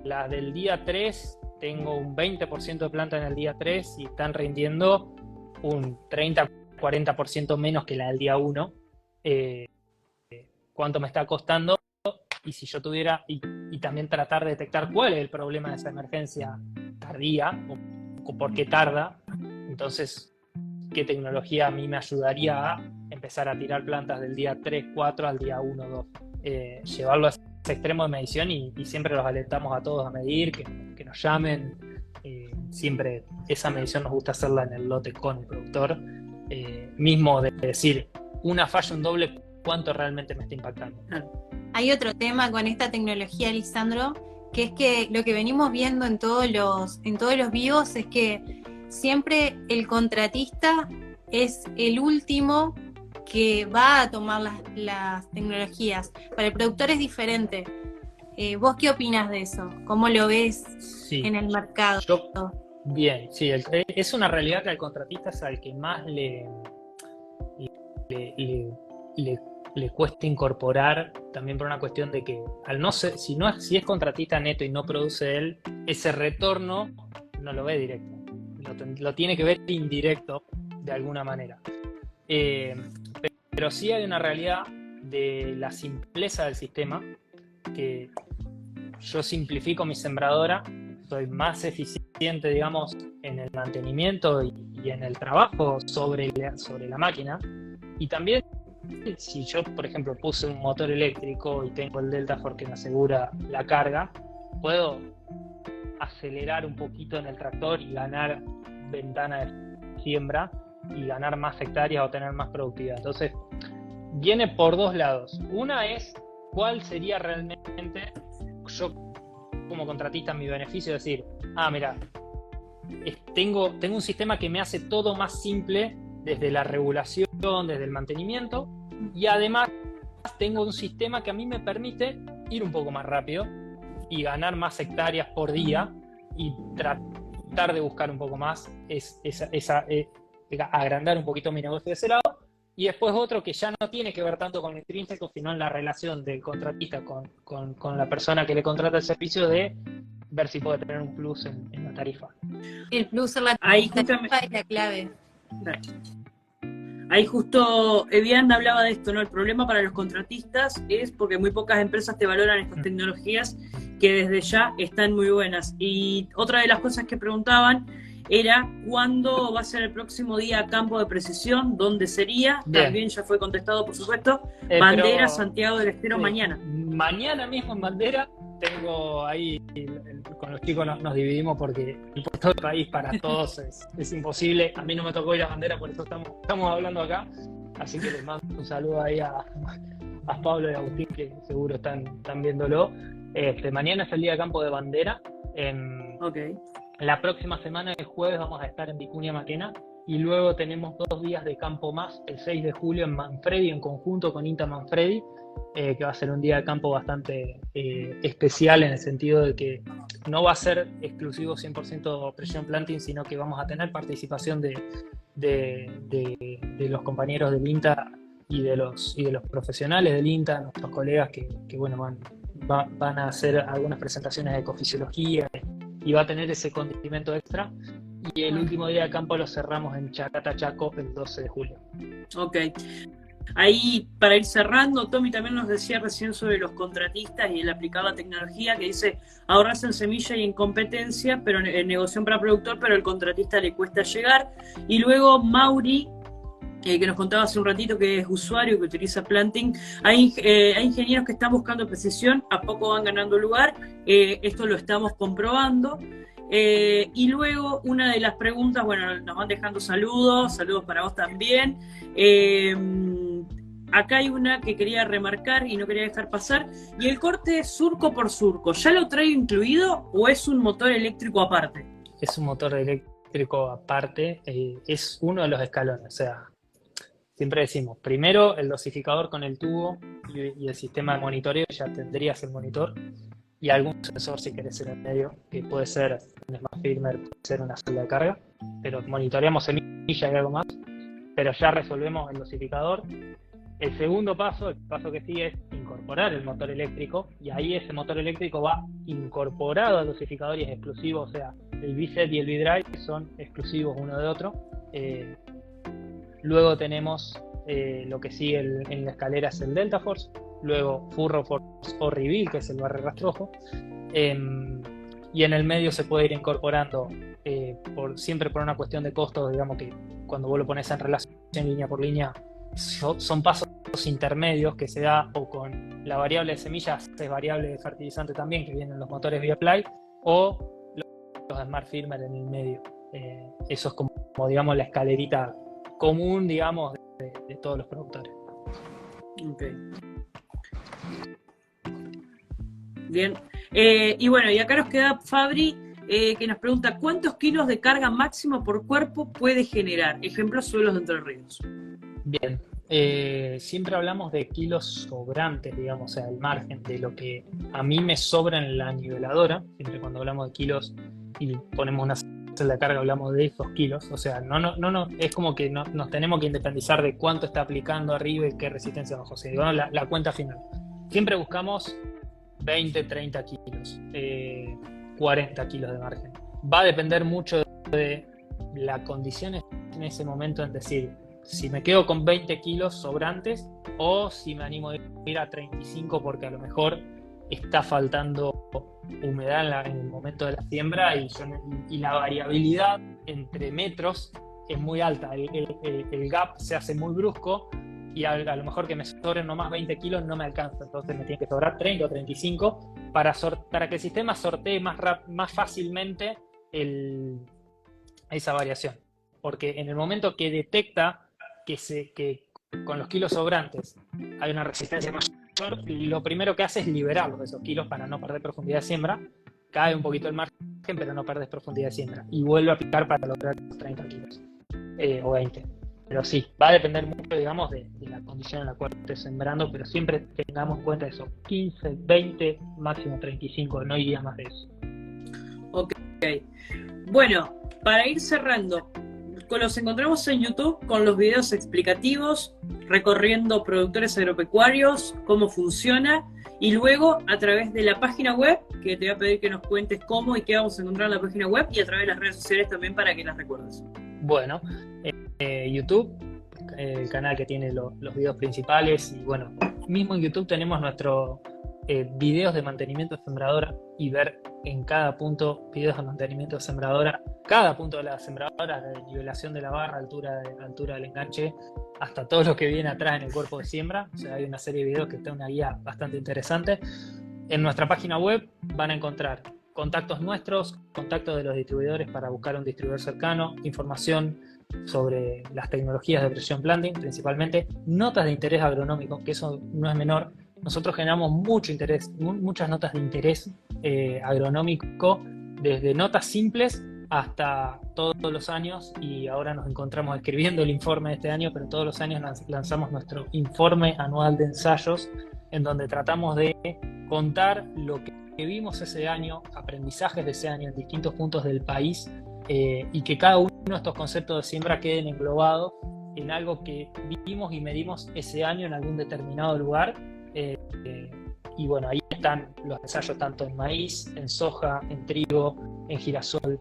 [SPEAKER 2] la del día 3 tengo un 20% de planta en el día 3 y están rindiendo un 30-40% menos que la del día 1, cuánto me está costando, y si yo tuviera, y también tratar de detectar cuál es el problema de esa emergencia tardía, o por qué tarda. Entonces, qué tecnología a mí me ayudaría a empezar a tirar plantas del día 3, 4 al día 1, 2. Llevarlo a ese extremo de medición, y siempre los alentamos a todos a medir, que nos llamen. Siempre esa medición nos gusta hacerla en el lote con el productor, mismo de decir, una falla, un doble, cuánto realmente me está impactando.
[SPEAKER 1] Hay otro tema con esta tecnología, Lisandro, que es que lo que venimos viendo en todos los vivos es que siempre el contratista es el último que va a tomar las tecnologías. Para el productor es diferente. ¿Vos qué opinas de eso? ¿Cómo lo ves en el mercado?
[SPEAKER 2] Bien, sí, es una realidad que al contratista es al que más le cuesta incorporar, también por una cuestión de que al no ser, si es contratista neto y no produce él, ese retorno no lo ve directo, lo tiene que ver indirecto de alguna manera. Pero sí hay una realidad de la simpleza del sistema, que yo simplifico mi sembradora, soy más eficiente, digamos, en el mantenimiento y en el trabajo sobre la máquina. Y también, si yo, por ejemplo, puse un motor eléctrico y tengo el Delta-Force que me asegura la carga, puedo acelerar un poquito en el tractor y ganar ventana de siembra y ganar más hectáreas o tener más productividad. Entonces, viene por dos lados. Una es cuál sería realmente, yo como contratista, mi beneficio, decir, mira, tengo un sistema que me hace todo más simple desde la regulación, desde el mantenimiento, y además tengo un sistema que a mí me permite ir un poco más rápido y ganar más hectáreas por día y tratar de buscar un poco más, agrandar un poquito mi negocio de ese lado. Y después otro que ya no tiene que ver tanto con lo intrínseco, sino en la relación del contratista con la persona que le contrata el servicio, de ver si puede tener un plus en la tarifa.
[SPEAKER 1] El plus en la
[SPEAKER 3] tarifa
[SPEAKER 1] es la clave.
[SPEAKER 3] Ahí justo Evian hablaba de esto, ¿no? El problema para los contratistas es porque muy pocas empresas te valoran estas tecnologías que desde ya están muy buenas. Y otra de las cosas que preguntaban era cuándo va a ser el próximo día campo de precisión, dónde sería. Bien. También ya fue contestado, por supuesto. Bandera, Santiago del Estero, sí. Mañana.
[SPEAKER 2] Mañana mismo en Bandera. Tengo ahí, con los chicos nos dividimos porque por todo el país para todos es imposible. A mí no me tocó ir a Bandera, por eso estamos hablando acá. Así que les mando un saludo ahí a Pablo y a Agustín, que seguro están viéndolo. Mañana es el día de campo de Bandera.
[SPEAKER 3] Okay.
[SPEAKER 2] La próxima semana, el jueves, vamos a estar en Vicuña Maquena. Y luego tenemos 2 días de campo más, el 6 de julio en Manfredi, en conjunto con INTA Manfredi. Que va a ser un día de campo bastante especial, en el sentido de que no va a ser exclusivo 100% Precision Planting, sino que vamos a tener participación de los compañeros del INTA y de los profesionales del INTA, nuestros colegas que bueno, van a hacer algunas presentaciones de ecofisiología y va a tener ese condimento extra. Y el último día de campo lo cerramos en Chacata, Chaco, el 12 de julio.
[SPEAKER 3] Ok. Ahí, para ir cerrando, Tommy también nos decía recién sobre los contratistas y el aplicar la tecnología, que dice ahorrarse en semilla y en competencia, pero en negociación para productor, pero al contratista le cuesta llegar. Y luego Mauri, que nos contaba hace un ratito que es usuario, que utiliza Planting. Hay ingenieros que están buscando precisión, a poco van ganando lugar, esto lo estamos comprobando. Y luego una de las preguntas, bueno, nos van dejando saludos para vos también. Acá hay una que quería remarcar y no quería dejar pasar, y el corte surco por surco, ¿ya lo trae incluido o es un motor eléctrico aparte?
[SPEAKER 2] Es un motor eléctrico aparte, es uno de los escalones, o sea, siempre decimos, primero el dosificador con el tubo y el sistema de monitoreo, ya tendrías el monitor, y algún sensor si querés en el medio, que puede ser un smart firmer, puede ser una celda de carga, pero monitoreamos semilla y algo más, pero ya resolvemos el dosificador. El segundo paso, el paso que sigue, es incorporar el motor eléctrico, y ahí ese motor eléctrico va incorporado al dosificador y es exclusivo, o sea, el V-Set y el V-Drive son exclusivos uno de otro. Luego tenemos lo que sigue en la escalera es el Delta Force, luego Furrow Force o Reveal, que es el barre rastrojo, y en el medio se puede ir incorporando, siempre por una cuestión de costos, digamos que cuando vos lo pones en relación línea por línea, son pasos intermedios que se da o con la variable de semillas, es variable de fertilizante también, que vienen los motores Viaply, o los Smart Firmer en el medio. Eso es como digamos la escalerita común, digamos, de todos los productores.
[SPEAKER 3] Okay. Bien. Y bueno, y acá nos queda Fabri, que nos pregunta ¿cuántos kilos de carga máximo por cuerpo puede generar? Ejemplo, suelos de Entre Ríos.
[SPEAKER 2] Bien, siempre hablamos de kilos sobrantes, digamos, o sea, el margen de lo que a mí me sobra en la niveladora. Siempre cuando hablamos de kilos y ponemos una celda de carga hablamos de esos kilos, o sea, no, es como que nos tenemos que independizar de cuánto está aplicando arriba y qué resistencia abajo, o sea, digamos, la cuenta final. Siempre buscamos 20, 30 kilos, 40 kilos de margen. Va a depender mucho de las condiciones en ese momento, es decir, si me quedo con 20 kilos sobrantes o si me animo a ir a 35 porque a lo mejor está faltando humedad en el momento de la siembra y la variabilidad entre metros es muy alta, el gap se hace muy brusco y a lo mejor que me sobren nomás 20 kilos no me alcanza, entonces me tiene que sobrar 30 o 35 para que el sistema sortee más fácilmente esa variación, porque en el momento que detecta que con los kilos sobrantes hay una resistencia mayor, lo primero que hace es liberarlos esos kilos para no perder profundidad de siembra, cae un poquito el margen pero no perdes profundidad de siembra. Y vuelve a picar para lograr los 30 kilos o 20. Pero sí, va a depender mucho, digamos, de la condición en la cual estés sembrando, pero siempre tengamos en cuenta eso, 15, 20, máximo 35, no iría más de eso.
[SPEAKER 3] Ok. Bueno, para ir cerrando, los encontramos en YouTube con los videos explicativos, recorriendo productores agropecuarios, cómo funciona, y luego a través de la página web, que te voy a pedir que nos cuentes cómo y qué vamos a encontrar en la página web, y a través de las redes sociales también para que las recuerdes.
[SPEAKER 2] Bueno, YouTube, el canal que tiene los videos principales, y bueno, mismo en YouTube tenemos nuestros videos de mantenimiento de sembradora, y ver en cada punto videos de mantenimiento de sembradora, cada punto de la sembradora, de nivelación de la barra, altura del enganche, hasta todo lo que viene atrás en el cuerpo de siembra. O sea, hay una serie de videos que está una guía bastante interesante. En nuestra página web van a encontrar contactos nuestros, contactos de los distribuidores para buscar un distribuidor cercano, información sobre las tecnologías de Precision Planting, principalmente notas de interés agronómico, que eso no es menor. Nosotros generamos mucho interés, muchas notas de interés agronómico, desde notas simples hasta todos los años, y ahora nos encontramos escribiendo el informe de este año, pero todos los años lanzamos nuestro informe anual de ensayos, en donde tratamos de contar lo que vimos ese año, aprendizajes de ese año en distintos puntos del país, y que cada uno de estos conceptos de siembra queden englobados en algo que vimos y medimos ese año en algún determinado lugar. Y bueno, ahí están los ensayos tanto en maíz, en soja, en trigo, en girasol.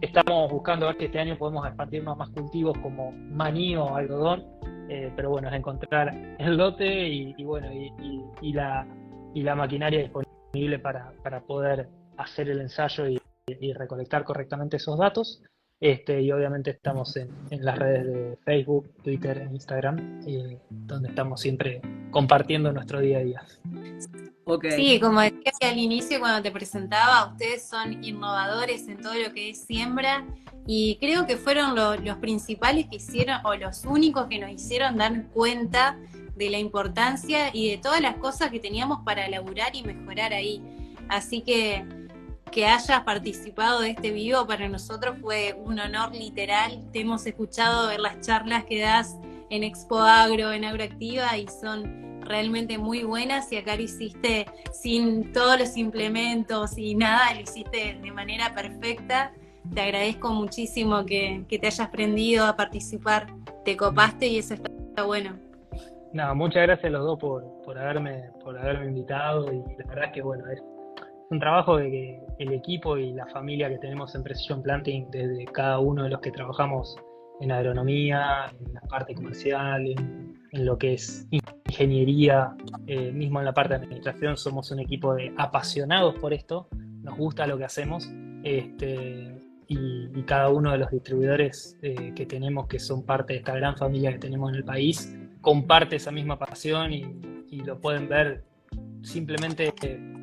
[SPEAKER 2] Estamos buscando ver si este año podemos expandirnos a más cultivos como maní o algodón, pero bueno, es encontrar el lote y bueno, y la maquinaria disponible para poder hacer el ensayo y recolectar correctamente esos datos. Y obviamente estamos en las redes de Facebook, Twitter e Instagram, donde estamos siempre compartiendo nuestro día a día.
[SPEAKER 1] Okay. Sí, como decía al inicio cuando te presentaba, ustedes son innovadores en todo lo que es siembra, y creo que fueron los principales que hicieron, o los únicos que nos hicieron dar cuenta de la importancia y de todas las cosas que teníamos para elaborar y mejorar ahí. Así que hayas participado de este vivo para nosotros fue un honor literal. Te hemos escuchado en las charlas que das en Expo Agro, en Agroactiva, y son realmente muy buenas, y acá lo hiciste sin todos los implementos y nada, lo hiciste de manera perfecta. Te agradezco muchísimo que te hayas prendido a participar, te copaste y eso está bueno.
[SPEAKER 2] No, muchas gracias a los dos por haberme invitado, y la verdad es que bueno, es un trabajo de que el equipo y la familia que tenemos en Precision Planting, desde cada uno de los que trabajamos en agronomía, en la parte comercial, en lo que es ingeniería, mismo en la parte de administración, somos un equipo de apasionados por esto, nos gusta lo que hacemos, y cada uno de los distribuidores que tenemos, que son parte de esta gran familia que tenemos en el país, comparte esa misma pasión, y lo pueden ver simplemente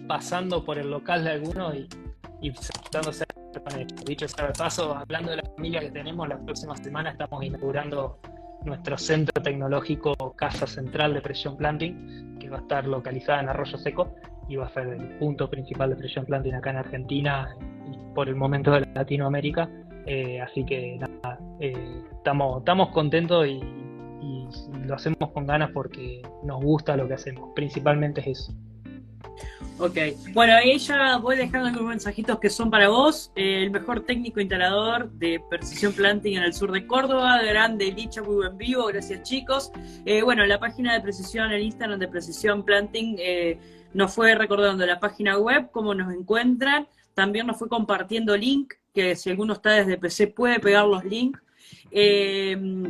[SPEAKER 2] pasando por el local de alguno y sentándose con esto. Dicho sea de paso, hablando de la familia que tenemos, la próxima semana estamos inaugurando nuestro centro tecnológico Casa Central de Precision Planting, que va a estar localizada en Arroyo Seco, y va a ser el punto principal de Precision Planting acá en Argentina y por el momento de Latinoamérica. Así que nada, estamos contentos y lo hacemos con ganas porque nos gusta lo que hacemos, principalmente es eso.
[SPEAKER 3] Ok, bueno, ahí ya voy dejando algunos mensajitos que son para vos. El mejor técnico instalador de Precision Planting en el sur de Córdoba, grande Licha, muy buen vivo, gracias chicos. Bueno, la página de Precisión, el Instagram de Precision Planting, nos fue recordando la página web, cómo nos encuentran. También nos fue compartiendo link, que si alguno está desde PC puede pegar los links.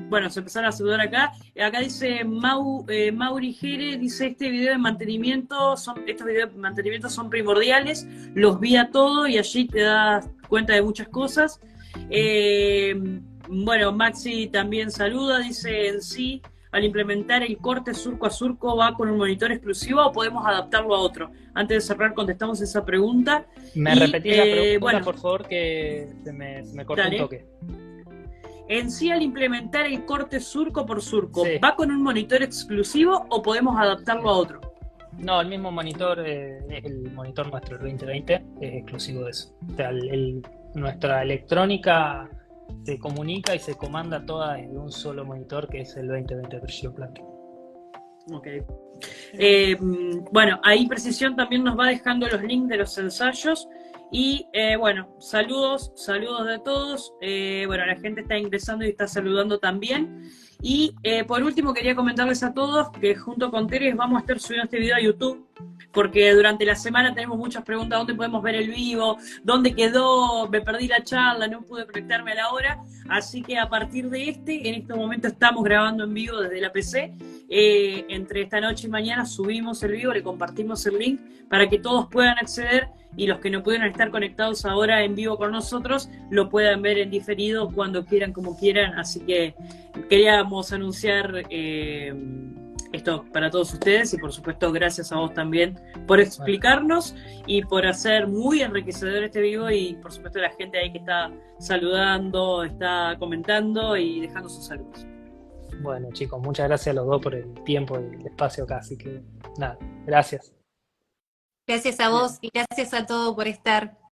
[SPEAKER 3] Bueno, se empezaron a saludar acá. Acá dice Mauri Jere, dice estos videos de mantenimiento son primordiales, los vi a todo y allí te das cuenta de muchas cosas. Bueno, Maxi también saluda, dice en sí, al implementar el corte surco a surco, ¿va con un monitor exclusivo o podemos adaptarlo a otro? Antes de cerrar contestamos esa pregunta.
[SPEAKER 2] ¿Me repetís la pregunta, bueno, por favor, que se me cortó un toque?
[SPEAKER 3] En sí, al implementar el corte surco por surco, sí, ¿va con un monitor exclusivo o podemos adaptarlo a otro?
[SPEAKER 2] No, el mismo monitor es el monitor nuestro, el 2020, es exclusivo de eso. O sea, nuestra electrónica se comunica y se comanda toda desde un solo monitor, que es el 2020 Precision Plant.
[SPEAKER 3] Ok. Bueno, ahí Precisión también nos va dejando los links de los ensayos. Y bueno, saludos de todos. Bueno, la gente está ingresando y está saludando también. Y por último quería comentarles a todos que junto con Teres vamos a estar subiendo este video a YouTube, porque durante la semana tenemos muchas preguntas: ¿dónde podemos ver el vivo? ¿Dónde quedó? Me perdí la charla, no pude conectarme a la hora. Así que a partir de en este momento estamos grabando en vivo desde la PC. Entre esta noche y mañana subimos el vivo, le compartimos el link para que todos puedan acceder, y los que no pudieron estar conectados ahora en vivo con nosotros lo puedan ver en diferido cuando quieran, como quieran. Así que queríamos anunciar esto para todos ustedes, y por supuesto gracias a vos también por explicarnos y por hacer muy enriquecedor este vivo, y por supuesto la gente ahí que está saludando, está comentando y dejando sus saludos.
[SPEAKER 2] Bueno, chicos, muchas gracias a los dos por el tiempo y el espacio acá, así que nada, gracias.
[SPEAKER 1] Gracias a vos y gracias a todos por estar.